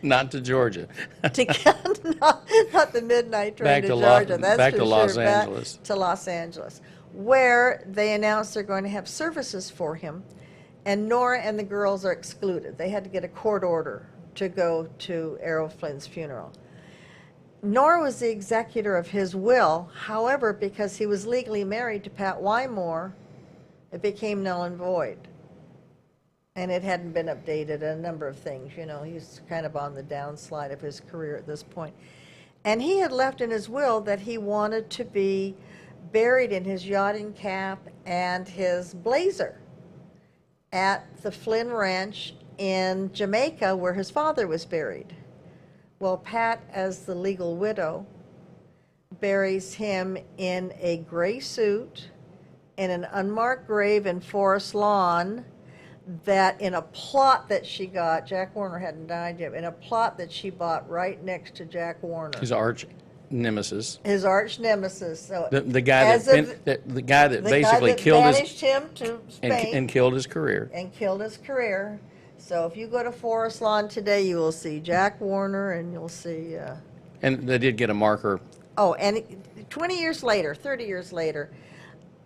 Not to Georgia. To get, not the midnight train to Georgia, that's back for to sure. Los Angeles. Back to Los Angeles, where they announced they're going to have services for him, and Nora and the girls are excluded. They had to get a court order to go to Errol Flynn's funeral. Nora was the executor of his will. However, because he was legally married to Pat Wymore, it became null and void. And it hadn't been updated, a number of things, he's kind of on the downslide of his career at this point. And he had left in his will that he wanted to be buried in his yachting cap and his blazer at the Flynn Ranch in Jamaica where his father was buried. Well, Pat, as the legal widow, buries him in a gray suit in an unmarked grave in Forest Lawn, that in a plot that she got, Jack Warner hadn't died yet, in a plot that she bought right next to Jack Warner. His arch nemesis. His arch nemesis. So The guy that basically killed banished him to Spain and killed his career. and killed his career. So if you go to Forest Lawn today, you will see Jack Warner, and you'll see. And they did get a marker. Oh, and 20 years later, 30 years later,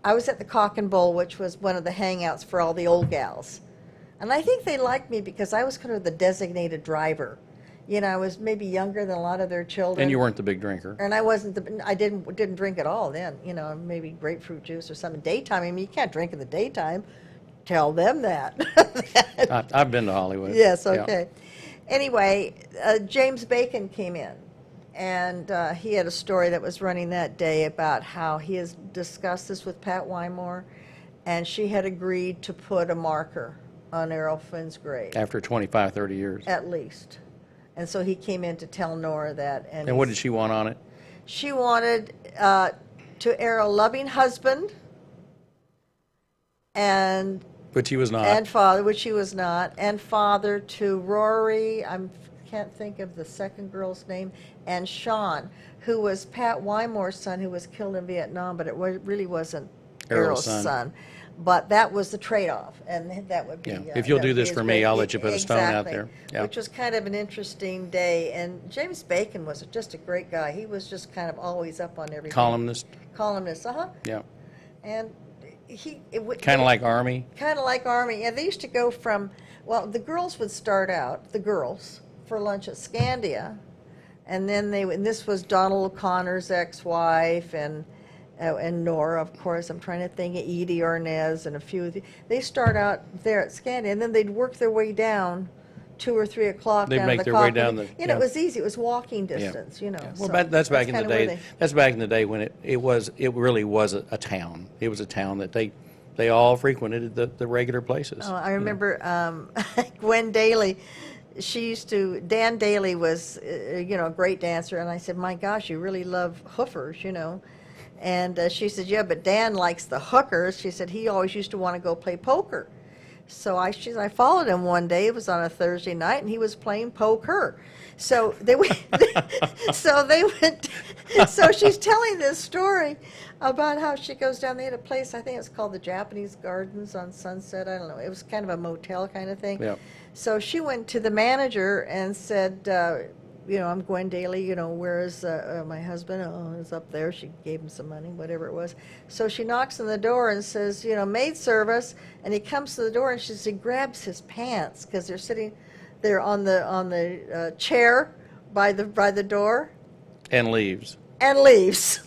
I was at the Cock and Bull, which was one of the hangouts for all the old gals. And I think they liked me because I was kind of the designated driver. You know, I was maybe younger than a lot of their children. And you weren't the big drinker. And I didn't drink at all then. You know, maybe grapefruit juice or something. Daytime, I mean, you can't drink in the daytime. Tell them that. I've been to Hollywood. Yes, Yeah. okay. Anyway, James Bacon came in, and he had a story that was running that day about how he has discussed this with Pat Wymore, and she had agreed to put a marker on Errol Flynn's grave, After 25, 30 years. at least. And so he came in to tell Nora that. And what did she want on it? She wanted to Errol loving husband and But he was not. and father, which he was not, and father to Rory, can't think of the second girl's name, and Sean, who was Pat Wymore's son, who was killed in Vietnam, but it really wasn't Errol's Errol's son. son. But that was the trade-off, and that would be. Yeah. If you'll that do would be this his for me, great- I'll let you put a stone out exactly, there. Yeah. Which was kind of an interesting day, and James Bacon was just a great guy. He was just kind of always up on everything. Columnist. Columnist, Yeah. and Kind of like Army. Kind of like Army. And they used to go from, well, the girls would start out, the girls, for lunch at Scandia. And then and this was Donald O'Connor's ex-wife and Nora, of course. I'm trying to think of Edie Ornez and a few of they start out there at Scandia, and then they'd work their way down 2 or 3 o'clock. They'd down make to their way Cochran. down You know, it was easy. It was walking Yeah. distance, you know. Well, so that's back in the kinda where day. That's back in the day when it really was a town. It was a town that they all frequented the regular places. Oh, I remember Gwen Daly. Dan Daly was, a great dancer, and I said, my gosh, you really love hoofers, you know. And she said, yeah, but Dan likes the hookers. She said he always used to want to go play poker. So I followed him one day. It was on a Thursday night, and he was playing poker. So they went. So she's telling this story about how she goes down. They had a place, I think it's called the Japanese Gardens on Sunset. I don't know. It was kind of a motel kind of thing. Yeah. So she went to the manager and said, I'm Gwen Daly, where is my husband? Oh, he's up there. She gave him some money, whatever it was. So she knocks on the door and says, maid service. And he comes to the door and she grabs his pants because they're sitting there on the chair by the door. And leaves. And leaves.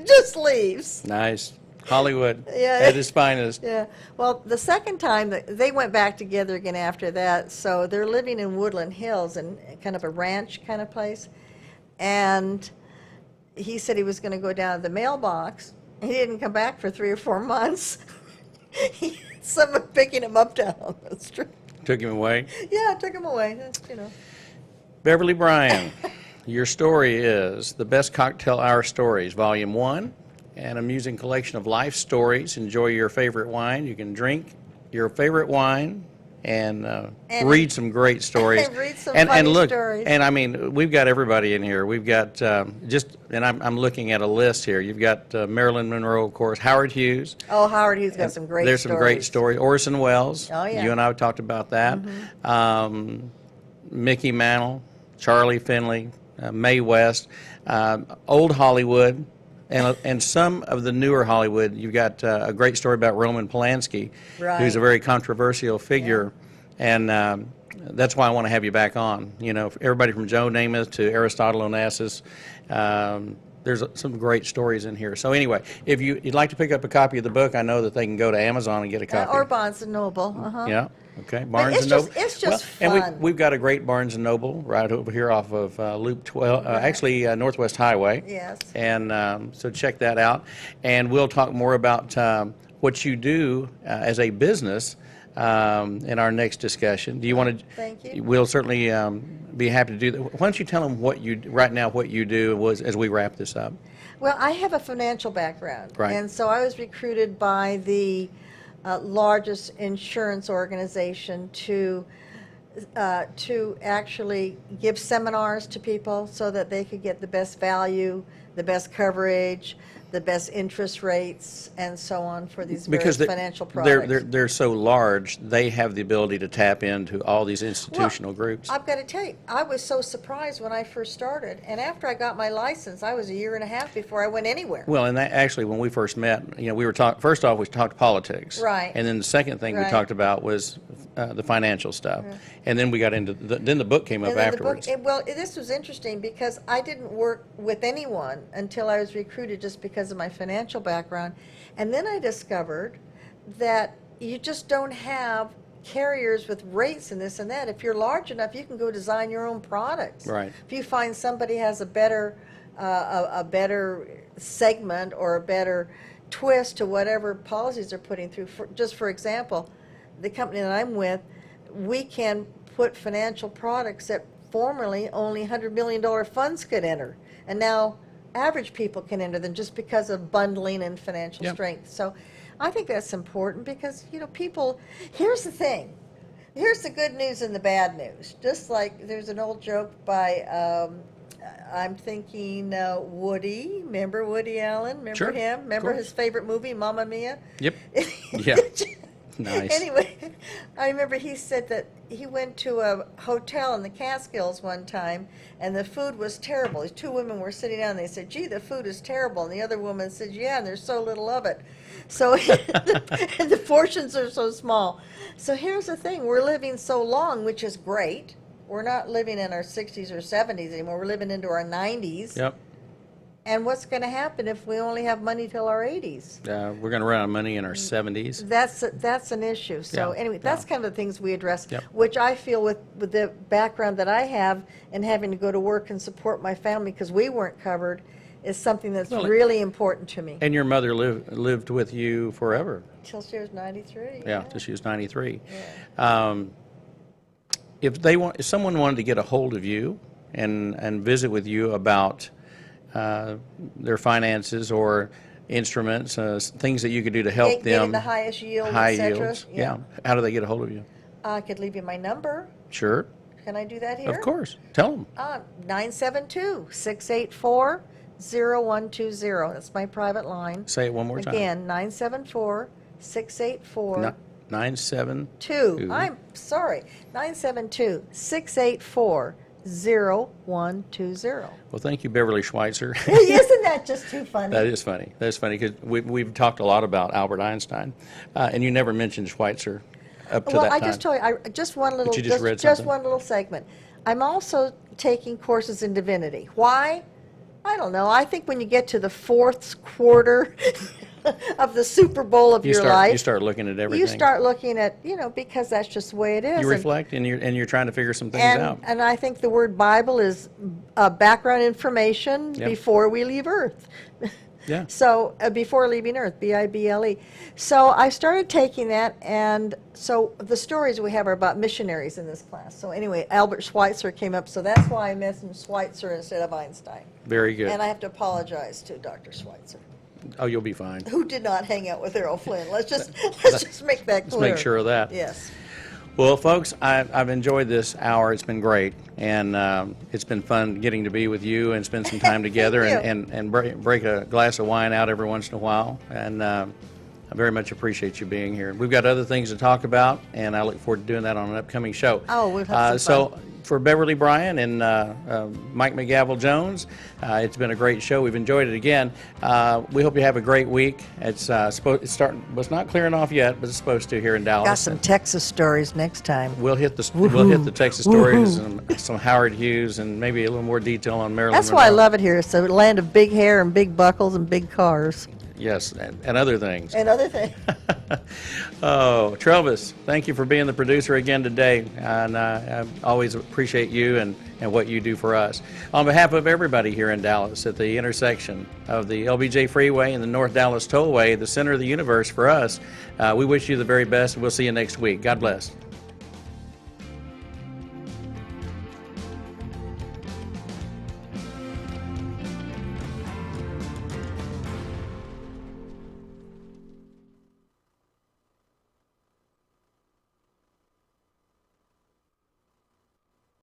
Just leaves. Nice. Hollywood Yeah. at its finest. Yeah. Well, the second time they went back together again after that, so they're living in Woodland Hills in kind of a ranch kind of place. And he said he was going to go down to the mailbox. He didn't come back for 3 or 4 months. Someone picking him up down on the street. Took him away. Yeah, took him away. Beverley Bryann, your story is The Best Cocktail Hour Stories, Volume 1, an amusing collection of life stories. Enjoy your favorite wine. You can drink your favorite wine and read some great stories. Read some and funny look, stories. And I mean, we've got everybody in here. We've got and I'm looking at a list here. You've got Marilyn Monroe, of course, Howard Hughes. Oh, Howard Hughes got some great stories. There's some great stories. Orson Welles. Oh, yeah. You and I talked about that. Mickey Mantle, Charlie Finley, Mae West, old Hollywood, and some of the newer Hollywood. You've got a great story about Roman Polanski, Right. who's a very controversial figure, and that's why I want to have you back on. Everybody from Joe Namath to Aristotle Onassis. There's some great stories in here. So anyway, if you'd like to pick up a copy of the book, I know that they can go to Amazon and get a copy. Or Barnes and Noble. Uh-huh. Yeah. Okay. Barnes it's and Noble. just- it's just And fun. we've got a great Barnes and Noble right over here off of Loop 12, actually Northwest Highway. Yes. And so check that out. And we'll talk more about what you do as a business in our next discussion. Do you want to? Thank you. We'll certainly be happy to do that. Why don't you tell them what you do as we wrap this up? Well, I have a financial background. Right. And so I was recruited by the largest insurance organization to actually give seminars to people so that they could get the best value, the best coverage, the best interest rates, and so on for these Because various financial products. they're so large, they have the ability to tap into all these institutional groups. I've got to tell you, I was so surprised when I first started, and after I got my license, I was a year and a half before I went anywhere. Well, and that, actually, when we first met, we were first off, we talked politics. Right. And then the second thing we Right. talked about was the financial stuff. And then we got into, then the book came up And then afterwards. This was interesting because I didn't work with anyone until I was recruited just because of my financial background. And then I discovered that you just don't have carriers with rates and this and that. If you're large enough, you can go design your own products. Right. If you find somebody has a better segment or a better twist to whatever policies they're putting through. Just for example, the company that I'm with, we can put financial products that formerly only $100 million funds could enter. And now average people can enter them just because of bundling and financial Yep. strength. So I think that's important because, people, here's the thing. Here's the good news and the bad news. Just like there's an old joke by, I'm thinking Woody. Remember Woody Allen? Remember Sure, him? of Remember course. his favorite movie, Mamma Mia? Yep. Yeah. Nice. Anyway, I remember he said that he went to a hotel in the Catskills one time, and the food was terrible. These two women were sitting down, and they said, "Gee, the food is terrible." And the other woman said, "Yeah, and there's so little of it." So, and the portions are so small. So here's the thing: we're living so long, which is great. We're not living in our 60s or 70s anymore. We're living into our 90s. Yep. And what's going to happen if we only have money till our 80s? We're going to run out of money in our 70s. That's an issue. So Yeah, anyway, that's yeah. kind of the things we address, Yep. which I feel with the background that I have and having to go to work and support my family because we weren't covered is something that's Well, really important to me. And your mother lived with you forever. Till she was 93. Yeah, till she was 93. If someone wanted to get a hold of you and visit with you about their finances or instruments, things that you could do to help Getting them, the highest yield, high et cetera. yields. Yeah. How do they get a hold of you? I could leave you my number. Sure. Can I do that here? Of course. Tell them. 972-684-0120. That's my private line. Say it one more time. Again, 974-684. 972. I'm sorry, 972-684-0120. Well, thank you, Beverly Schweitzer. Isn't that just too funny? That is funny. That's funny because we've talked a lot about Albert Einstein, and you never mentioned Schweitzer up to Well, that I time. just told you, just one little, you just read just something? one little segment. I'm also taking courses in divinity. Why? I don't know. I think when you get to the fourth quarter of the Super Bowl of your life, You start looking at everything. you start looking at, because that's just the way it is. You And- reflect, and you're trying to figure some things out. And I think the word Bible is background information Yep. before we leave Earth. Yeah. So before leaving Earth, Bible. So I started taking that, and so the stories we have are about missionaries in this class. So anyway, Albert Schweitzer came up, so that's why I mentioned Schweitzer instead of Einstein. Very good. And I have to apologize to Dr. Schweitzer, Oh, you'll be fine. who did not hang out with Errol Flynn. Let's just make that clear. Let's make sure of that. Yes. Well, folks, I've enjoyed this hour. It's been great, and it's been fun getting to be with you and spend some time together you. and break a glass of wine out every once in a while. And I very much appreciate you being here. We've got other things to talk about, and I look forward to doing that on an upcoming show. Oh, we'll have some So fun. for Beverley Bryann and Mike McGavel Jones, it's been a great show. We've enjoyed it again. We hope you have a great week. It's not clearing off yet, but it's supposed to here in Dallas. Got some Texas stories next time. We'll hit the Texas stories and some Howard Hughes and maybe a little more detail on Marilyn That's why I Monroe. love it here. It's a land of big hair and big buckles and big cars Yes, and other things. and other things. Oh, Travis, thank you for being the producer again today, and I always appreciate you and what you do for us. On behalf of everybody here in Dallas at the intersection of the LBJ Freeway and the North Dallas Tollway, the center of the universe for us, we wish you the very best, and we'll see you next week. God bless.